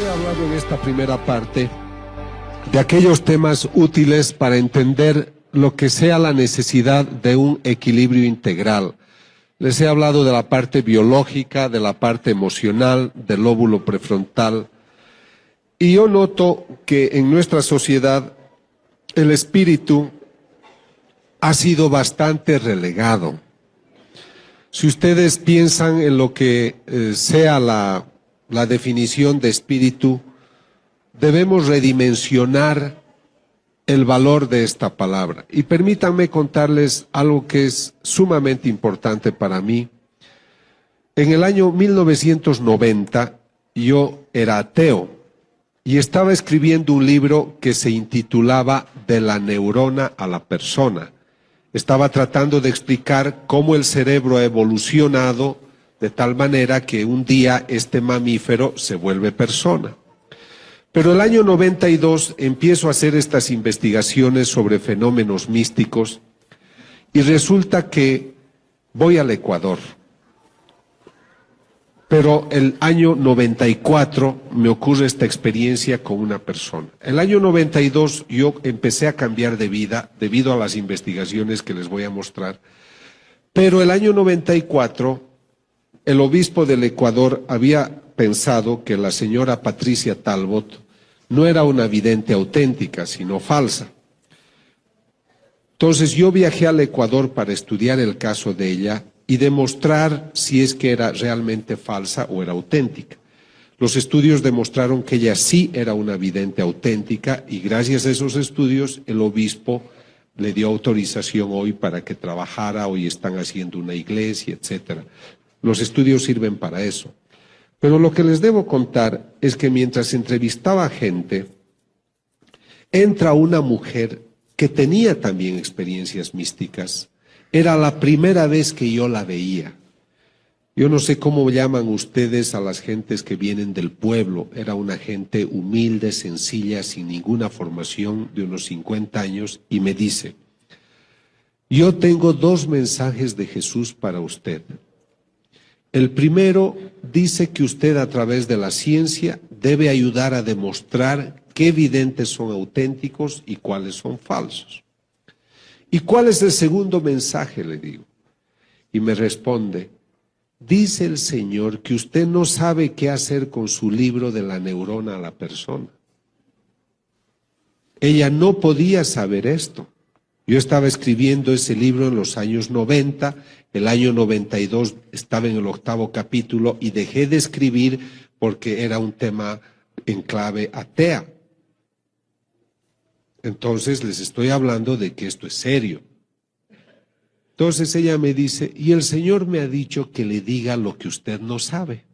he hablado en esta primera parte de aquellos temas útiles para entender lo que sea la necesidad de un equilibrio integral. Les he hablado de la parte biológica, de la parte emocional, del lóbulo prefrontal. Y yo noto que en nuestra sociedad el espíritu ha sido bastante relegado. Si ustedes piensan en lo que sea la definición de espíritu, debemos redimensionar el valor de esta palabra. Y permítanme contarles algo que es sumamente importante para mí. En el año 1990 yo era ateo y estaba escribiendo un libro que se intitulaba De la neurona a la persona. Estaba tratando de explicar cómo el cerebro ha evolucionado de tal manera que un día este mamífero se vuelve persona. Pero el año 92 empiezo a hacer estas investigaciones sobre fenómenos místicos y resulta que voy al Ecuador. Pero el año 94 me ocurre esta experiencia con una persona. El año 92 yo empecé a cambiar de vida debido a las investigaciones que les voy a mostrar. Pero el año 94 el obispo del Ecuador había pensado que la señora Patricia Talbot no era una vidente auténtica, sino falsa. Entonces yo viajé al Ecuador para estudiar el caso de ella y demostrar si es que era realmente falsa o era auténtica. Los estudios demostraron que ella sí era una vidente auténtica y gracias a esos estudios el obispo le dio autorización hoy para que trabajara, hoy están haciendo una iglesia, etcétera. Los estudios sirven para eso. Pero lo que les debo contar es que mientras entrevistaba a gente, entra una mujer que tenía también experiencias místicas. Era la primera vez que yo la veía. Yo no sé cómo llaman ustedes a las gentes que vienen del pueblo. Era una gente humilde, sencilla, sin ninguna formación, de unos 50 años, y me dice: yo tengo 2 mensajes de Jesús para usted. El primero dice que usted a través de la ciencia debe ayudar a demostrar qué videntes son auténticos y cuáles son falsos. ¿Y cuál es el segundo mensaje?, le digo. Y me responde: dice el Señor que usted no sabe qué hacer con su libro de la neurona a la persona. Ella no podía saber esto. Yo estaba escribiendo ese libro en los años 90, el año 92 estaba en el 8º capítulo y dejé de escribir porque era un tema en clave atea. Entonces les estoy hablando de que esto es serio. Entonces ella me dice: y el Señor me ha dicho que le diga lo que usted no sabe.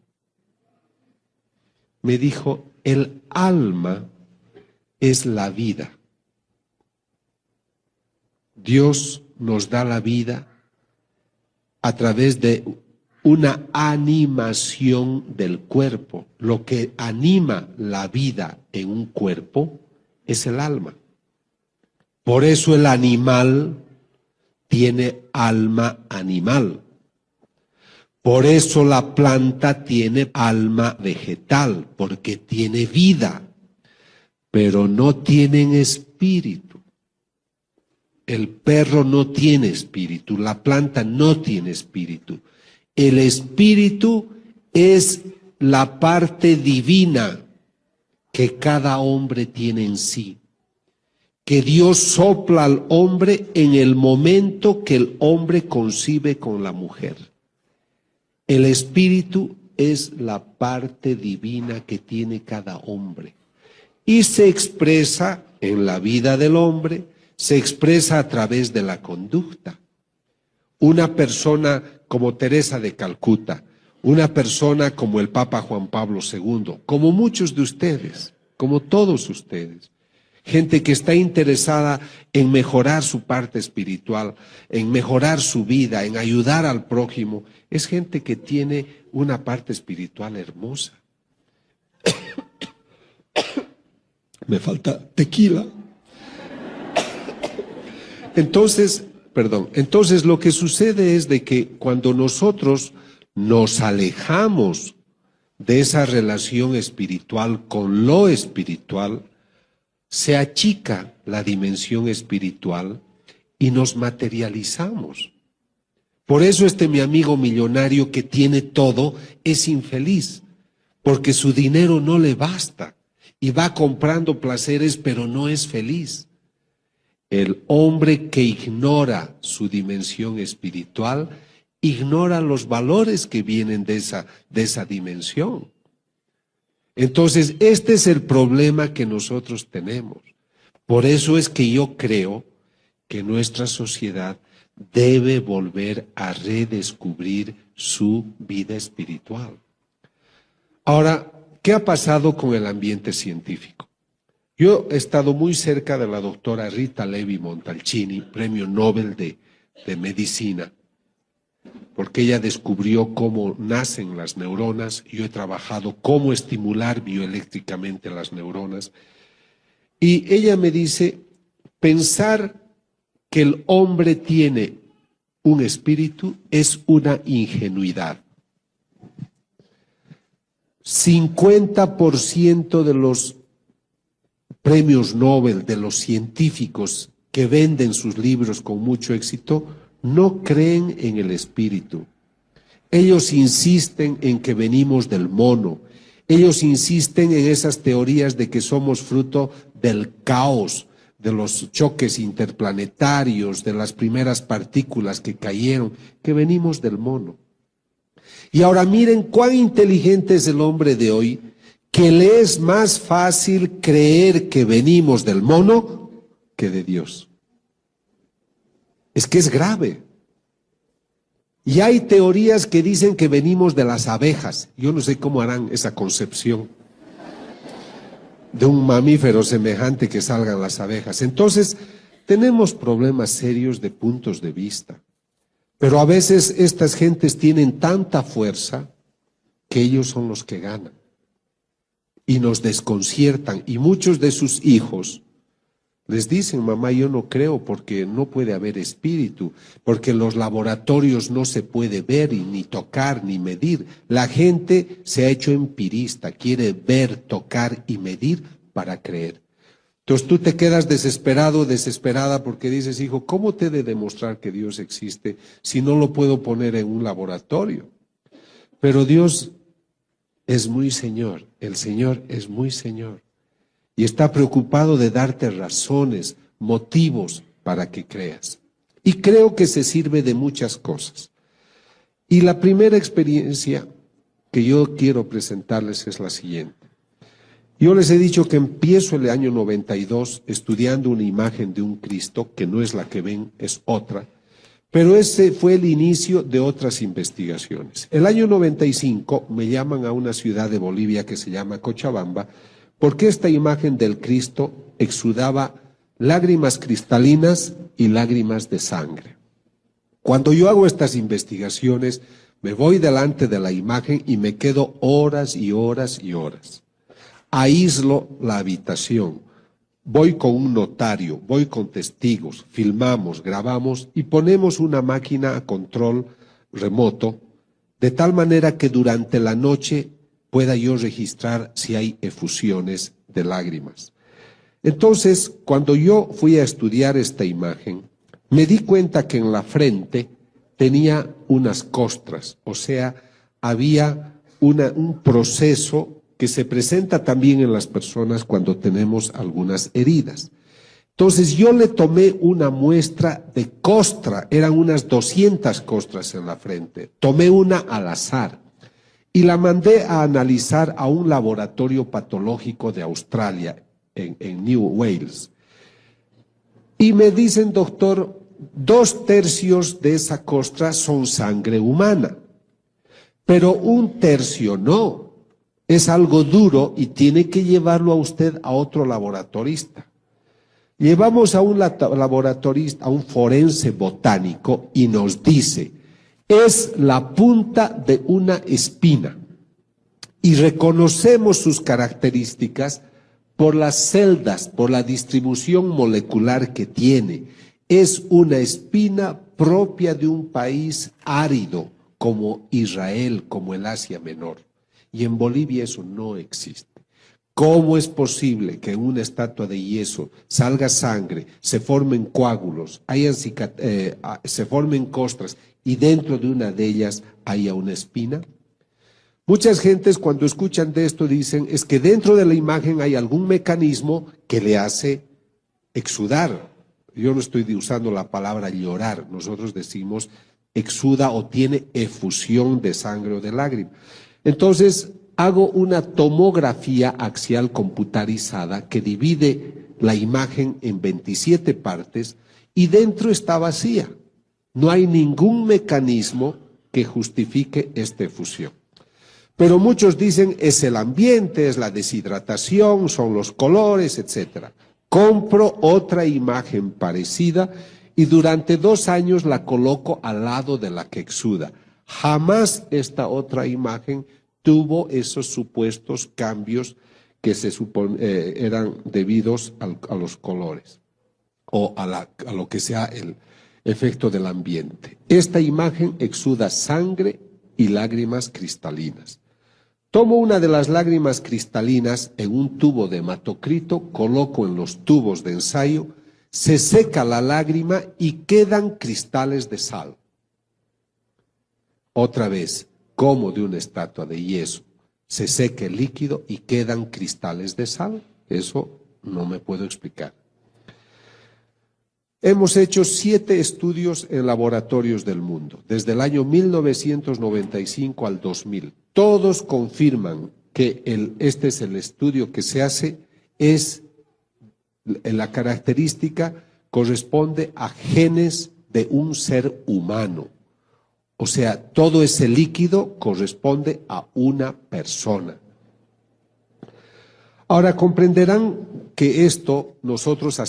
Me dijo: el alma es la vida. Dios nos da la vida a través de una animación del cuerpo. Lo que anima la vida en un cuerpo es el alma. Por eso el animal tiene alma animal. Por eso la planta tiene alma vegetal, porque tiene vida, pero no tienen espíritu. El perro no tiene espíritu, la planta no tiene espíritu. El espíritu es la parte divina que cada hombre tiene en sí, que Dios sopla al hombre en el momento que el hombre concibe con la mujer. El espíritu es la parte divina que tiene cada hombre y se expresa en la vida del hombre, se expresa a través de la conducta. Una persona como Teresa de Calcuta, una persona como el Papa Juan Pablo II, como muchos de ustedes, como todos ustedes, gente que está interesada en mejorar su parte espiritual, en mejorar su vida, en ayudar al prójimo, es gente que tiene una parte espiritual hermosa. Me falta tequila. Entonces lo que sucede es de que cuando nosotros nos alejamos de esa relación espiritual con lo espiritual, se achica la dimensión espiritual y nos materializamos. Por eso mi amigo millonario que tiene todo es infeliz, porque su dinero no le basta y va comprando placeres, pero no es feliz. El hombre que ignora su dimensión espiritual ignora los valores que vienen de esa dimensión. Entonces, este es el problema que nosotros tenemos. Por eso es que yo creo que nuestra sociedad debe volver a redescubrir su vida espiritual. Ahora, ¿qué ha pasado con el ambiente científico? Yo he estado muy cerca de la doctora Rita Levi Montalcini, premio Nobel de Medicina, porque ella descubrió cómo nacen las neuronas. Yo he trabajado cómo estimular bioeléctricamente las neuronas. Y ella me dice, pensar que el hombre tiene un espíritu es una ingenuidad. 50% de los premios Nobel, de los científicos que venden sus libros con mucho éxito, no creen en el espíritu. Ellos insisten en que venimos del mono. Ellos insisten en esas teorías de que somos fruto del caos, de los choques interplanetarios, de las primeras partículas que cayeron, que venimos del mono. Y ahora miren cuán inteligente es el hombre de hoy, que le es más fácil creer que venimos del mono que de Dios. Es que es grave. Y hay teorías que dicen que venimos de las abejas. Yo no sé cómo harán esa concepción de un mamífero semejante que salgan las abejas. Entonces, tenemos problemas serios de puntos de vista. Pero a veces estas gentes tienen tanta fuerza que ellos son los que ganan. Y nos desconciertan. Y muchos de sus hijos les dicen, mamá, yo no creo porque no puede haber espíritu, porque en los laboratorios no se puede ver y ni tocar ni medir. La gente se ha hecho empirista, quiere ver, tocar y medir para creer. Entonces tú te quedas desesperado, desesperada, porque dices, hijo, ¿cómo te he de demostrar que Dios existe si no lo puedo poner en un laboratorio? Pero Dios es muy Señor, el Señor es muy Señor. Y está preocupado de darte razones, motivos para que creas. Y creo que se sirve de muchas cosas. Y la primera experiencia que yo quiero presentarles es la siguiente. Yo les he dicho que empiezo el año 92 estudiando una imagen de un Cristo, que no es la que ven, es otra. Pero ese fue el inicio de otras investigaciones. El año 95 me llaman a una ciudad de Bolivia que se llama Cochabamba, porque esta imagen del Cristo exudaba lágrimas cristalinas y lágrimas de sangre. Cuando yo hago estas investigaciones, me voy delante de la imagen y me quedo horas y horas y horas. Aíslo la habitación, voy con un notario, voy con testigos, filmamos, grabamos y ponemos una máquina a control remoto, de tal manera que durante la noche pueda yo registrar si hay efusiones de lágrimas. Entonces, cuando yo fui a estudiar esta imagen, me di cuenta que en la frente tenía unas costras, o sea, había un proceso que se presenta también en las personas cuando tenemos algunas heridas. Entonces yo le tomé una muestra de costra, eran unas 200 costras en la frente, tomé una al azar y la mandé a analizar a un laboratorio patológico de Australia, en New Wales. Y me dicen, doctor, 2/3 de esa costra son sangre humana, pero 1/3 no. Es algo duro y tiene que llevarlo a usted a otro laboratorista. Llevamos a un laboratorista, a un forense botánico, y nos dice, es la punta de una espina. Y reconocemos sus características por las celdas, por la distribución molecular que tiene. Es una espina propia de un país árido como Israel, como el Asia Menor. Y en Bolivia eso no existe. ¿Cómo es posible que en una estatua de yeso salga sangre, se formen coágulos, se formen costras y dentro de una de ellas haya una espina? Muchas gentes cuando escuchan de esto dicen es que dentro de la imagen hay algún mecanismo que le hace exudar. Yo no estoy usando la palabra llorar, nosotros decimos exuda o tiene efusión de sangre o de lágrima. Entonces hago una tomografía axial computarizada que divide la imagen en 27 partes y dentro está vacía. No hay ningún mecanismo que justifique esta efusión. Pero muchos dicen es el ambiente, es la deshidratación, son los colores, etc. Compro otra imagen parecida y durante 2 años la coloco al lado de la que exuda. Jamás esta otra imagen tuvo esos supuestos cambios que eran debidos a los colores o a lo que sea el efecto del ambiente. Esta imagen exuda sangre y lágrimas cristalinas. Tomo una de las lágrimas cristalinas en un tubo de hematocrito, coloco en los tubos de ensayo, se seca la lágrima y quedan cristales de sal. Otra vez, como de una estatua de yeso, se seca el líquido y quedan cristales de sal. Eso no me puedo explicar. Hemos hecho 7 estudios en laboratorios del mundo, desde el año 1995 al 2000. Todos confirman que este es el estudio que se hace, la característica corresponde a genes de un ser humano. O sea, todo ese líquido corresponde a una persona. Ahora comprenderán que esto nosotros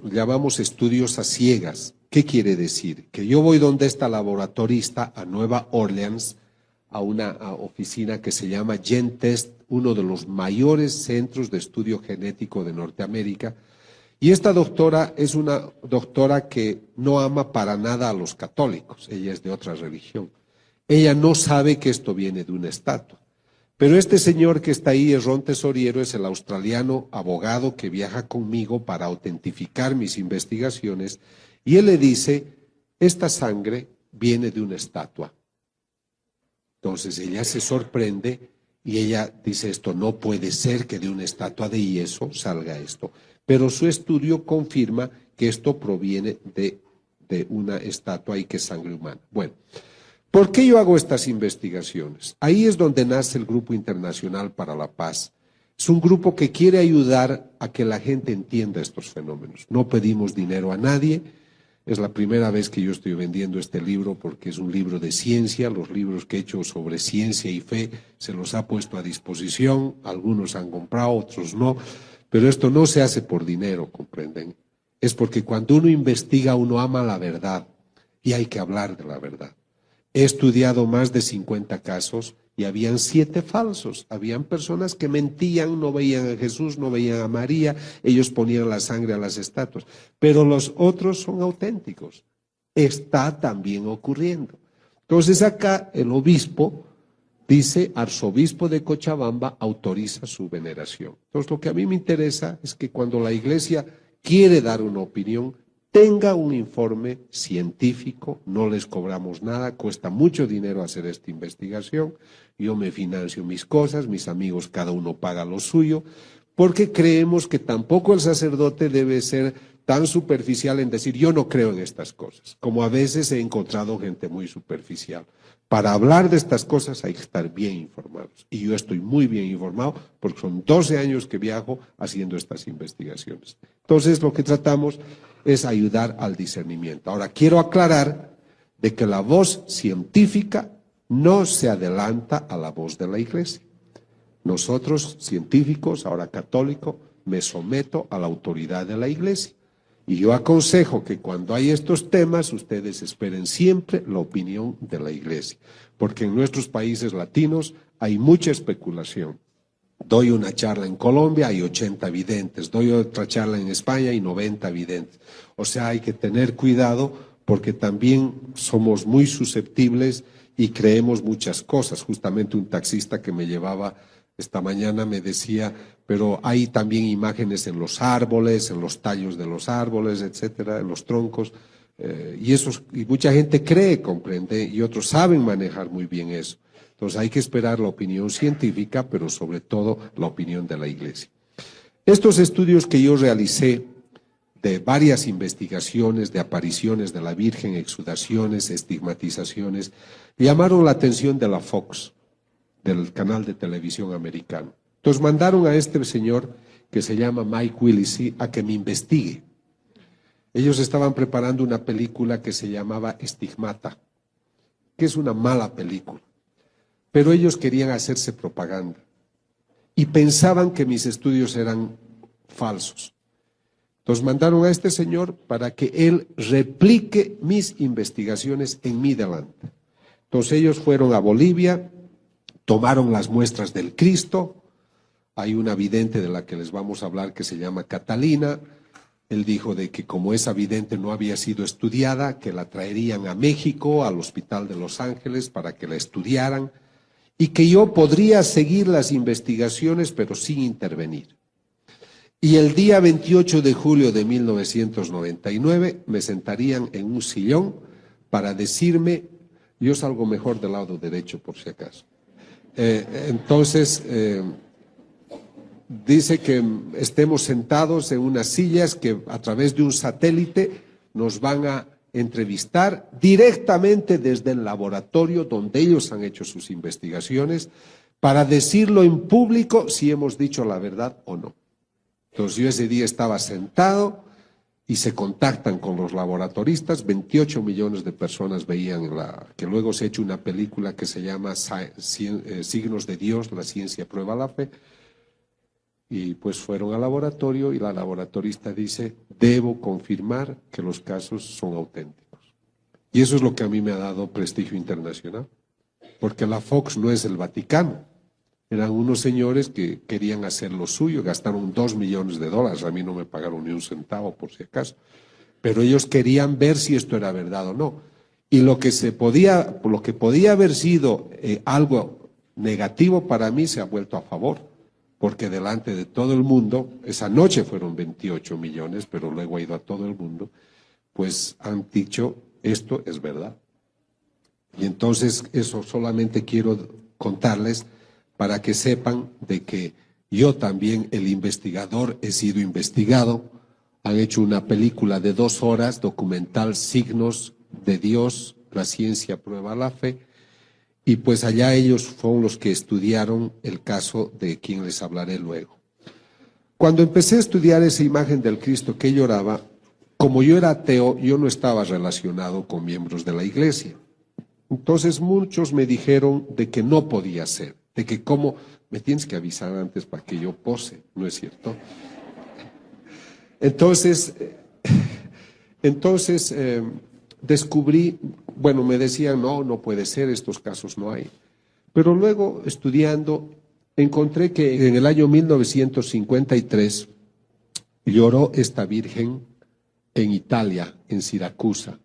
llamamos estudios a ciegas. ¿Qué quiere decir? Que yo voy donde está laboratorista a Nueva Orleans, a una oficina que se llama GenTest, uno de los mayores centros de estudio genético de Norteamérica, y esta doctora es una doctora que no ama para nada a los católicos, ella es de otra religión. Ella no sabe que esto viene de una estatua. Pero este señor que está ahí, Ron Tesoriero, es el australiano abogado que viaja conmigo para autentificar mis investigaciones, y él le dice, esta sangre viene de una estatua. Entonces ella se sorprende y ella dice, esto no puede ser que de una estatua de yeso salga esto. Pero su estudio confirma que esto proviene de una estatua y que es sangre humana. Bueno, ¿por qué yo hago estas investigaciones? Ahí es donde nace el Grupo Internacional para la Paz. Es un grupo que quiere ayudar a que la gente entienda estos fenómenos. No pedimos dinero a nadie. Es la primera vez que yo estoy vendiendo este libro porque es un libro de ciencia. Los libros que he hecho sobre ciencia y fe se los ha puesto a disposición. Algunos han comprado, otros no. Pero esto no se hace por dinero, ¿comprenden? Es porque cuando uno investiga, uno ama la verdad y hay que hablar de la verdad. He estudiado más de 50 casos y habían 7 falsos. Habían personas que mentían, no veían a Jesús, no veían a María, ellos ponían la sangre a las estatuas. Pero los otros son auténticos. Está también ocurriendo. Entonces acá el obispo dice, arzobispo de Cochabamba autoriza su veneración. Entonces lo que a mí me interesa es que cuando la iglesia quiere dar una opinión, tenga un informe científico, no les cobramos nada, cuesta mucho dinero hacer esta investigación, yo me financio mis cosas, mis amigos cada uno paga lo suyo, porque creemos que tampoco el sacerdote debe ser tan superficial en decir yo no creo en estas cosas, como a veces he encontrado gente muy superficial. Para hablar de estas cosas hay que estar bien informados, y yo estoy muy bien informado porque son 12 años que viajo haciendo estas investigaciones. Entonces lo que tratamos es ayudar al discernimiento. Ahora, quiero aclarar de que la voz científica no se adelanta a la voz de la iglesia. Nosotros, científicos, ahora católico, me someto a la autoridad de la iglesia. Y yo aconsejo que cuando hay estos temas, ustedes esperen siempre la opinión de la iglesia. Porque en nuestros países latinos hay mucha especulación. Doy una charla en Colombia, hay 80 videntes. Doy otra charla en España, hay 90 videntes. O sea, hay que tener cuidado porque también somos muy susceptibles y creemos muchas cosas. Justamente un taxista que me llevaba esta mañana me decía, pero hay también imágenes en los árboles, en los tallos de los árboles, etcétera, en los troncos, y mucha gente cree, comprende, y otros saben manejar muy bien eso. Entonces hay que esperar la opinión científica, pero sobre todo la opinión de la Iglesia. Estos estudios que yo realicé de varias investigaciones de apariciones de la Virgen, exudaciones, estigmatizaciones, llamaron la atención de la Fox, del canal de televisión americano. Entonces mandaron a este señor, que se llama Mike Willesee, a que me investigue. Ellos estaban preparando una película que se llamaba Estigmata, que es una mala película, pero ellos querían hacerse propaganda y pensaban que mis estudios eran falsos. Entonces mandaron a este señor para que él replique mis investigaciones en mi delante. Entonces ellos fueron a Bolivia, tomaron las muestras del Cristo. Hay una vidente de la que les vamos a hablar que se llama Catalina. Él dijo de que como esa vidente no había sido estudiada, que la traerían a México, al Hospital de Los Ángeles, para que la estudiaran, y que yo podría seguir las investigaciones, pero sin intervenir. Y el día 28 de julio de 1999 me sentarían en un sillón para decirme, yo salgo mejor del lado derecho por si acaso. Entonces, dice que estemos sentados en unas sillas que a través de un satélite nos van a entrevistar directamente desde el laboratorio donde ellos han hecho sus investigaciones para decirlo en público si hemos dicho la verdad o no. Entonces yo ese día estaba sentado y se contactan con los laboratoristas, 28 millones de personas veían que luego se ha hecho una película que se llama Signos de Dios, la ciencia prueba la fe, y pues fueron al laboratorio y la laboratorista dice, debo confirmar que los casos son auténticos. Y eso es lo que a mí me ha dado prestigio internacional, porque la Fox no es el Vaticano. Eran unos señores que querían hacer lo suyo, gastaron $2 millones, a mí no me pagaron ni un centavo por si acaso, pero ellos querían ver si esto era verdad o no. Y lo que podía haber sido algo negativo para mí se ha vuelto a favor, porque delante de todo el mundo, esa noche fueron 28 millones, pero luego ha ido a todo el mundo, pues han dicho, esto es verdad. Y entonces eso solamente quiero contarles para que sepan de que yo también, el investigador, he sido investigado. Han hecho una película de 2 horas, documental Signos de Dios, la ciencia prueba la fe, y pues allá ellos fueron los que estudiaron el caso de quien les hablaré luego. Cuando empecé a estudiar esa imagen del Cristo que lloraba, como yo era ateo, yo no estaba relacionado con miembros de la iglesia. Entonces muchos me dijeron de que no podía ser, de que cómo, me tienes que avisar antes para que yo pose, ¿no es cierto? Entonces descubrí, bueno, me decían, no puede ser, estos casos no hay. Pero luego, estudiando, encontré que en el año 1953 lloró esta Virgen en Italia, en Siracusa.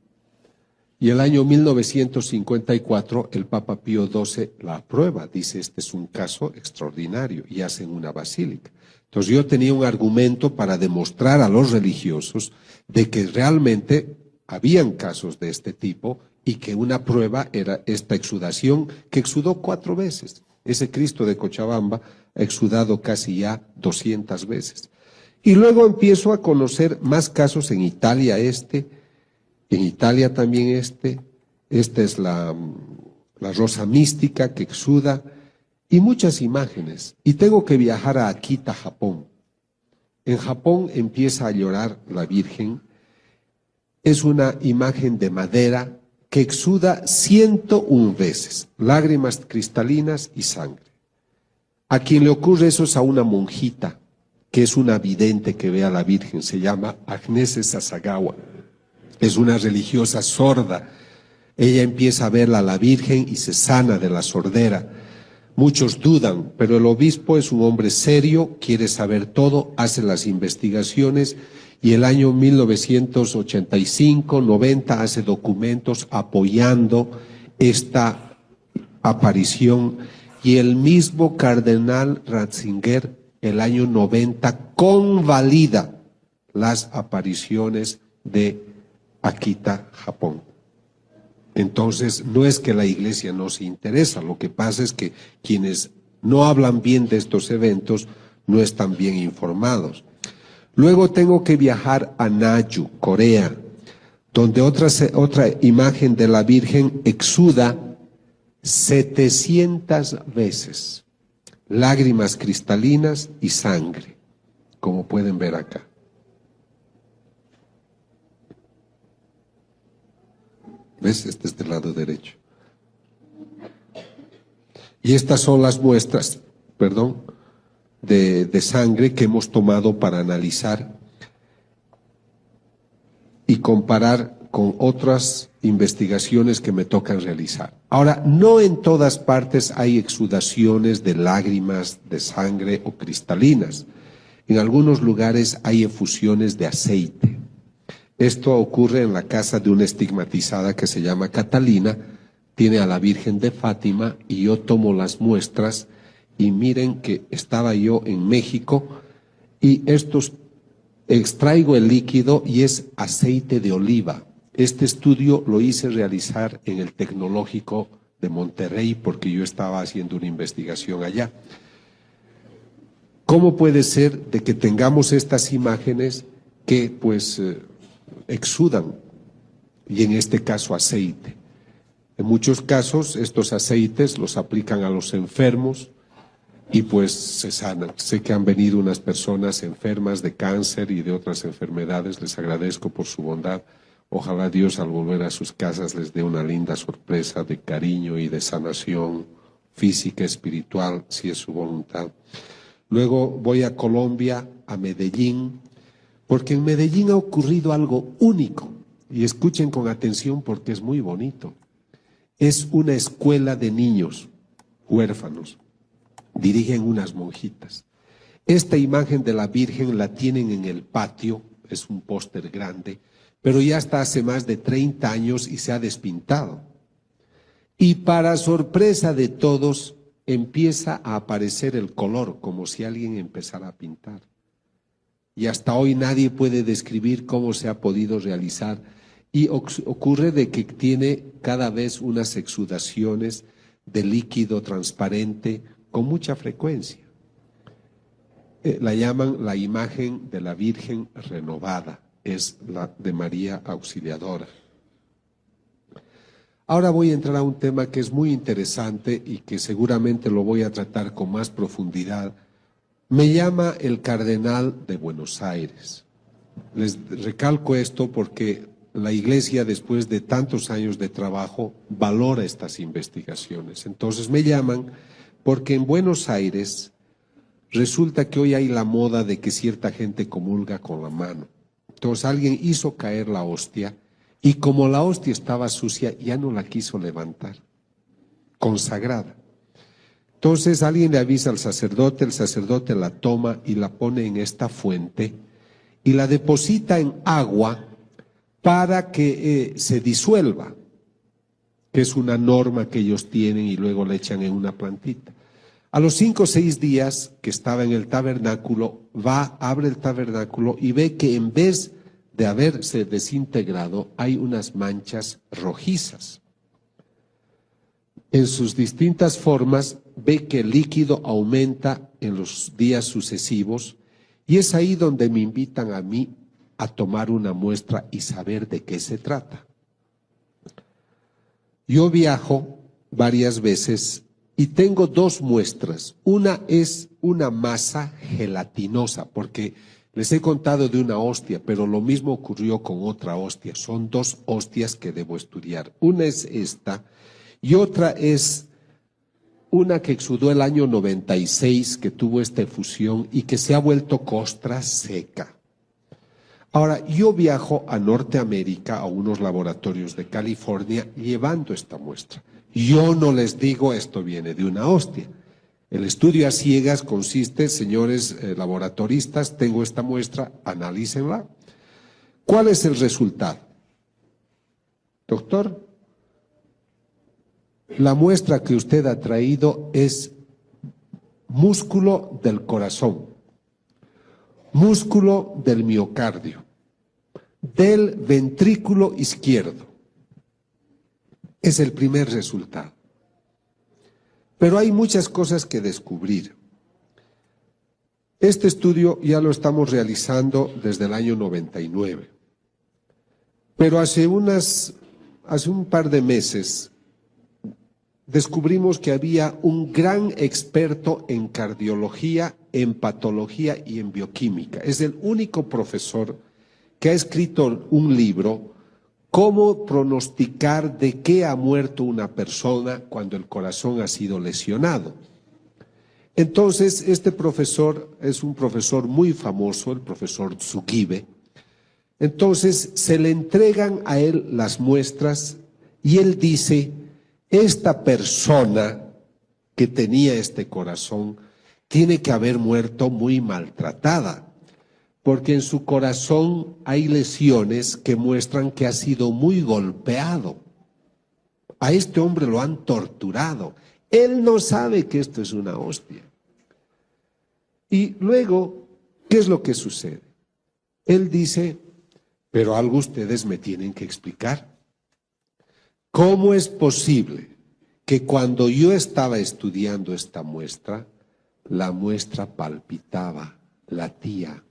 Y el año 1954 el Papa Pío XII la aprueba, dice este es un caso extraordinario y hacen una basílica. Entonces yo tenía un argumento para demostrar a los religiosos de que realmente habían casos de este tipo y que una prueba era esta exudación que exudó 4 veces. Ese Cristo de Cochabamba ha exudado casi ya 200 veces. Y luego empiezo a conocer más casos en Italia en Italia también esta es la rosa mística que exuda, y muchas imágenes. Y tengo que viajar a Akita, Japón. En Japón empieza a llorar la Virgen. Es una imagen de madera que exuda 101 veces, lágrimas cristalinas y sangre. A quien le ocurre eso es a una monjita, que es una vidente que ve a la Virgen, se llama Agnese Sasagawa. Es una religiosa sorda. Ella empieza a verla a la Virgen y se sana de la sordera. Muchos dudan, pero el obispo es un hombre serio, quiere saber todo, hace las investigaciones y el año 1985-90 hace documentos apoyando esta aparición, y el mismo cardenal Ratzinger el año 90 convalida las apariciones de Akita, Japón. Entonces, no es que la Iglesia no se interesa, lo que pasa es que quienes no hablan bien de estos eventos no están bien informados. Luego tengo que viajar a Naju, Corea, donde otra imagen de la Virgen exuda 700 veces lágrimas cristalinas y sangre, como pueden ver acá. ¿Ves? Este es del lado derecho. Y estas son las muestras, de sangre que hemos tomado para analizar y comparar con otras investigaciones que me tocan realizar. Ahora, no en todas partes hay exudaciones de lágrimas, de sangre o cristalinas. En algunos lugares hay efusiones de aceite. Esto ocurre en la casa de una estigmatizada que se llama Catalina, tiene a la Virgen de Fátima, y yo tomo las muestras y miren que estaba yo en México y extraigo el líquido y es aceite de oliva. Este estudio lo hice realizar en el Tecnológico de Monterrey porque yo estaba haciendo una investigación allá. ¿Cómo puede ser de que tengamos estas imágenes que exudan, y en este caso aceite? En muchos casos estos aceites los aplican a los enfermos y pues se sanan. Sé que han venido unas personas enfermas de cáncer y de otras enfermedades, les agradezco por su bondad. Ojalá Dios al volver a sus casas les dé una linda sorpresa de cariño y de sanación física, espiritual, si es su voluntad. Luego voy a Colombia, a Medellín, porque en Medellín ha ocurrido algo único, y escuchen con atención porque es muy bonito. Es una escuela de niños huérfanos, dirigen unas monjitas. Esta imagen de la Virgen la tienen en el patio, es un póster grande, pero ya está hace más de 30 años y se ha despintado. Y para sorpresa de todos, empieza a aparecer el color, como si alguien empezara a pintar. Y hasta hoy nadie puede describir cómo se ha podido realizar. Y ocurre de que tiene cada vez unas exudaciones de líquido transparente con mucha frecuencia. La llaman la imagen de la Virgen renovada, es la de María Auxiliadora. Ahora voy a entrar a un tema que es muy interesante y que seguramente lo voy a tratar con más profundidad. Me llama el cardenal de Buenos Aires. Les recalco esto porque la Iglesia, después de tantos años de trabajo, valora estas investigaciones. Entonces me llaman porque en Buenos Aires resulta que hoy hay la moda de que cierta gente comulga con la mano. Entonces alguien hizo caer la hostia y como la hostia estaba sucia, ya no la quiso levantar, consagrada. Entonces alguien le avisa al sacerdote, el sacerdote la toma y la pone en esta fuente y la deposita en agua para que se disuelva, que es una norma que ellos tienen, y luego le echan en una plantita. A los 5 o 6 días que estaba en el tabernáculo, abre el tabernáculo y ve que en vez de haberse desintegrado, hay unas manchas rojizas. En sus distintas formas, ve que el líquido aumenta en los días sucesivos, y es ahí donde me invitan a mí a tomar una muestra y saber de qué se trata. Yo viajo varias veces y tengo 2 muestras. Una es una masa gelatinosa, porque les he contado de una hostia, pero lo mismo ocurrió con otra hostia. Son 2 hostias que debo estudiar. Una es esta y otra es una que exudó el año 96, que tuvo esta efusión y que se ha vuelto costra seca. Ahora, yo viajo a Norteamérica, a unos laboratorios de California, llevando esta muestra. Yo no les digo esto viene de una hostia. El estudio a ciegas consiste, señores laboratoristas, tengo esta muestra, analícenla. ¿Cuál es el resultado? Doctor, la muestra que usted ha traído es músculo del corazón, músculo del miocardio, del ventrículo izquierdo. Es el primer resultado. Pero hay muchas cosas que descubrir. Este estudio ya lo estamos realizando desde el año 99. Pero hace un par de meses descubrimos que había un gran experto en cardiología, en patología y en bioquímica. Es el único profesor que ha escrito un libro, Cómo pronosticar de qué ha muerto una persona cuando el corazón ha sido lesionado. Entonces, este profesor es un profesor muy famoso, el profesor Tsugibe. Entonces, se le entregan a él las muestras y él dice, esta persona que tenía este corazón tiene que haber muerto muy maltratada, porque en su corazón hay lesiones que muestran que ha sido muy golpeado. A este hombre lo han torturado. Él no sabe que esto es una hostia. Y luego, ¿qué es lo que sucede? Él dice, pero algo ustedes me tienen que explicar. ¿Cómo es posible que cuando yo estaba estudiando esta muestra, la muestra palpitaba, latía?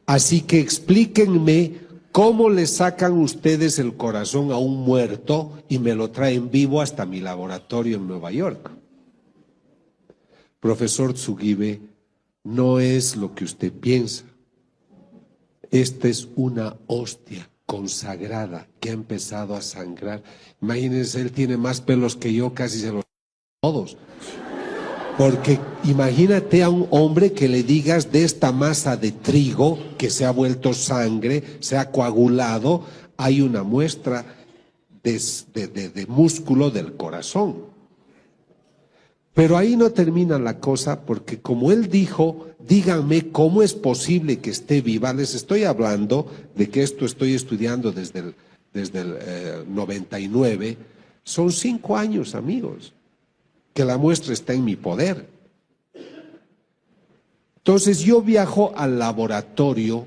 Así que explíquenme cómo le sacan ustedes el corazón a un muerto y me lo traen vivo hasta mi laboratorio en Nueva York. Profesor Tsugibe, no es lo que usted piensa. Esta es una hostia consagrada que ha empezado a sangrar. Imagínense, él tiene más pelos que yo, casi se los todos. Porque imagínate a un hombre que le digas de esta masa de trigo que se ha vuelto sangre, se ha coagulado, hay una muestra de músculo del corazón. Pero ahí no termina la cosa, porque como él dijo, díganme cómo es posible que esté viva. Les estoy hablando de que esto estoy estudiando desde el 99. Son 5 años, amigos, que la muestra está en mi poder. Entonces yo viajo al laboratorio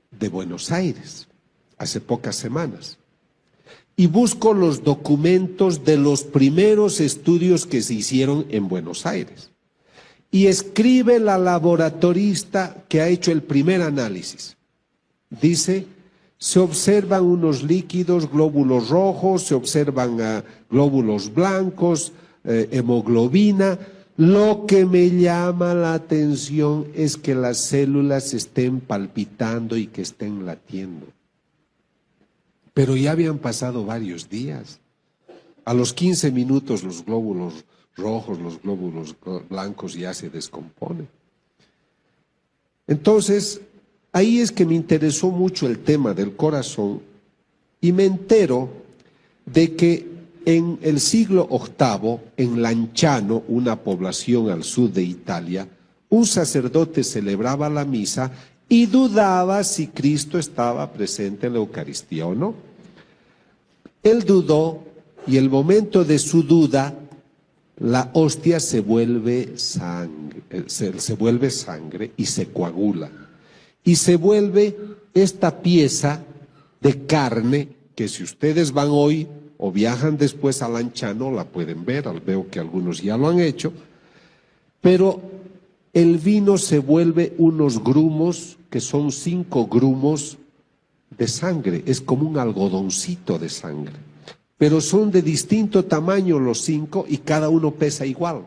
de Buenos Aires hace pocas semanas y busco los documentos de los primeros estudios que se hicieron en Buenos Aires. Y escribe la laboratorista que ha hecho el primer análisis. Dice, se observan unos líquidos, glóbulos rojos, se observan glóbulos blancos, hemoglobina. Lo que me llama la atención es que las células estén palpitando y que estén latiendo. Pero ya habían pasado varios días. A los 15 minutos los glóbulos rojos, los glóbulos blancos ya se descomponen. Entonces, ahí es que me interesó mucho el tema del corazón y me entero de que en el siglo VIII, en Lanciano, una población al sur de Italia, un sacerdote celebraba la misa y dudaba si Cristo estaba presente en la Eucaristía o no. Él dudó y el momento de su duda, la hostia se vuelve sangre y se coagula. Y se vuelve esta pieza de carne que si ustedes van hoy o viajan después a Lanciano la pueden ver, veo que algunos ya lo han hecho, pero el vino se vuelve unos grumos que son 5 grumos de sangre, es como un algodoncito de sangre, pero son de distinto tamaño los 5 y cada uno pesa igual.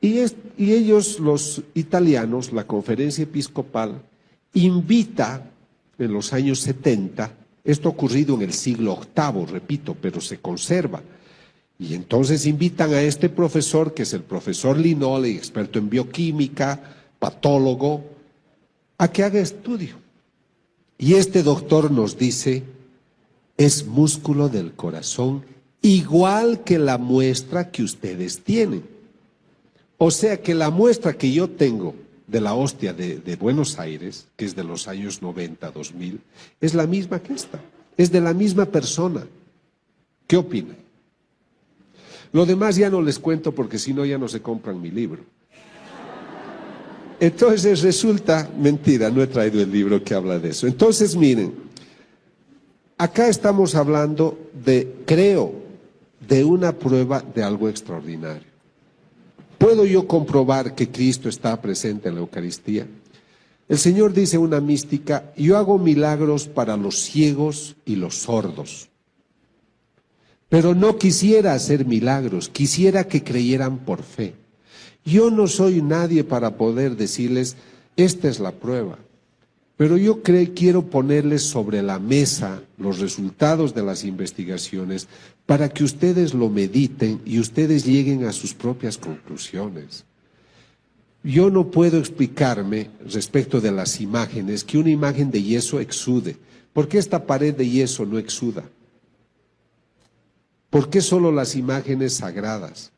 Y ellos, los italianos, la conferencia episcopal, invita en los años 70, esto ha ocurrido en el siglo VIII, repito, pero se conserva. Y entonces invitan a este profesor, que es el profesor Linoli, experto en bioquímica, patólogo, a que haga estudio. Y este doctor nos dice, es músculo del corazón, igual que la muestra que ustedes tienen. O sea que la muestra que yo tengo de la hostia de Buenos Aires, que es de los años 90, 2000, es la misma que esta. es de la misma persona. ¿Qué opina? Lo demás ya no les cuento porque si no ya no se compran mi libro. Entonces resulta, mentira, no he traído el libro que habla de eso. Entonces miren, acá estamos hablando creo, de una prueba de algo extraordinario. ¿Puedo yo comprobar que Cristo está presente en la Eucaristía? El Señor dice una mística, yo hago milagros para los ciegos y los sordos. Pero no quisiera hacer milagros, quisiera que creyeran por fe. Yo no soy nadie para poder decirles, esta es la prueba. Pero yo quiero ponerles sobre la mesa los resultados de las investigaciones para que ustedes lo mediten y ustedes lleguen a sus propias conclusiones. Yo no puedo explicarme respecto de las imágenes que una imagen de yeso exude. ¿Por qué esta pared de yeso no exuda? ¿Por qué solo las imágenes sagradas?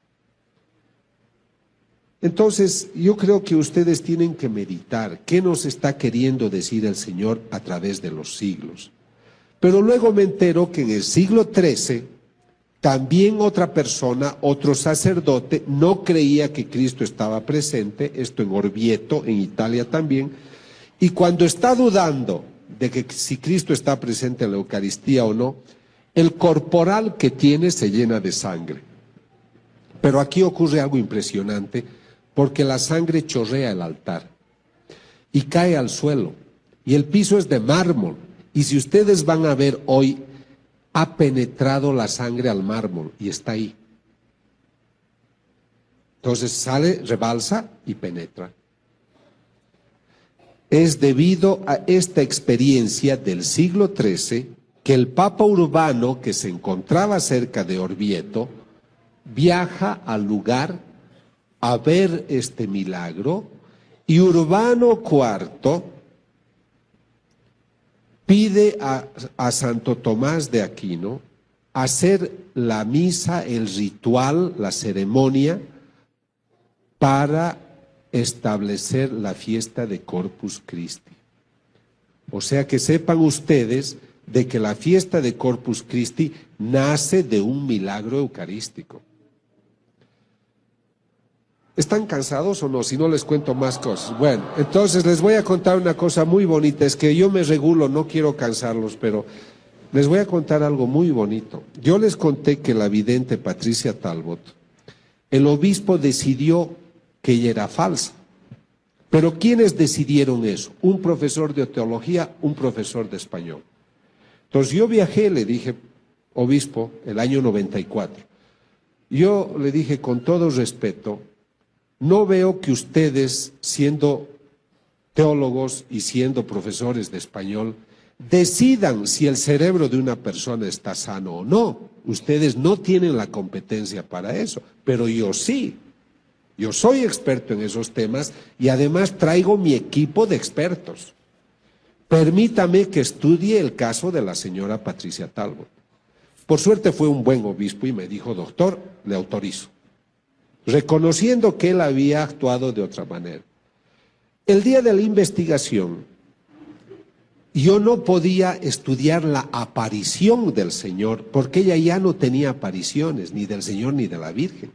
Entonces, yo creo que ustedes tienen que meditar qué nos está queriendo decir el Señor a través de los siglos. Pero luego me entero que en el siglo XIII, también otra persona, otro sacerdote, no creía que Cristo estaba presente, esto en Orvieto, en Italia también, y cuando está dudando de que si Cristo está presente en la Eucaristía o no, el corporal que tiene se llena de sangre. Pero aquí ocurre algo impresionante, porque la sangre chorrea el altar y cae al suelo, y el piso es de mármol, y si ustedes van a ver hoy, ha penetrado la sangre al mármol y está ahí. Entonces sale, rebalsa y penetra. Es debido a esta experiencia del siglo XIII que el Papa Urbano, que se encontraba cerca de Orvieto, viaja al lugar a ver este milagro, y Urbano IV pide a Santo Tomás de Aquino hacer la misa, el ritual, la ceremonia, para establecer la fiesta de Corpus Christi. O sea que sepan ustedes de que la fiesta de Corpus Christi nace de un milagro eucarístico. ¿Están cansados o no? Si no les cuento más cosas. Bueno, entonces les voy a contar una cosa muy bonita. Es que yo me regulo, no quiero cansarlos, pero les voy a contar algo muy bonito. Yo les conté que la vidente Patricia Talbot, el obispo decidió que ella era falsa. Pero ¿quiénes decidieron eso? Un profesor de teología, un profesor de español. Entonces yo viajé, le dije, obispo, el año 94. Yo le dije con todo respeto, no veo que ustedes, siendo teólogos y siendo profesores de español, decidan si el cerebro de una persona está sano o no. Ustedes no tienen la competencia para eso, pero yo sí. Yo soy experto en esos temas y además traigo mi equipo de expertos. Permítame que estudie el caso de la señora Patricia Talbot. Por suerte fue un buen obispo y me dijo, doctor, le autorizo, reconociendo que él había actuado de otra manera. El día de la investigación, yo no podía estudiar la aparición del Señor, porque ella ya no tenía apariciones, ni del Señor ni de la Virgen.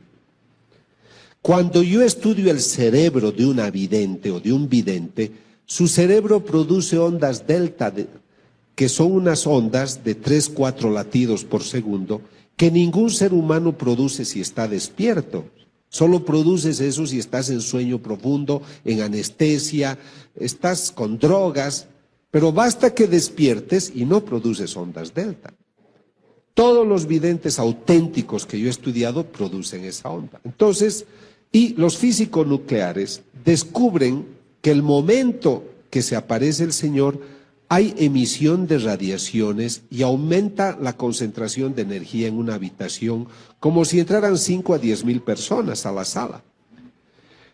Cuando yo estudio el cerebro de una vidente o de un vidente, su cerebro produce ondas delta, que son unas ondas de 3-4 latidos por segundo, que ningún ser humano produce si está despierto. Solo produces eso si estás en sueño profundo, en anestesia, estás con drogas, pero basta que despiertes y no produces ondas delta. Todos los videntes auténticos que yo he estudiado producen esa onda. Entonces, y los físicos nucleares descubren que el momento que se aparece el Señor, hay emisión de radiaciones y aumenta la concentración de energía en una habitación, como si entraran 5 a 10,000 personas a la sala.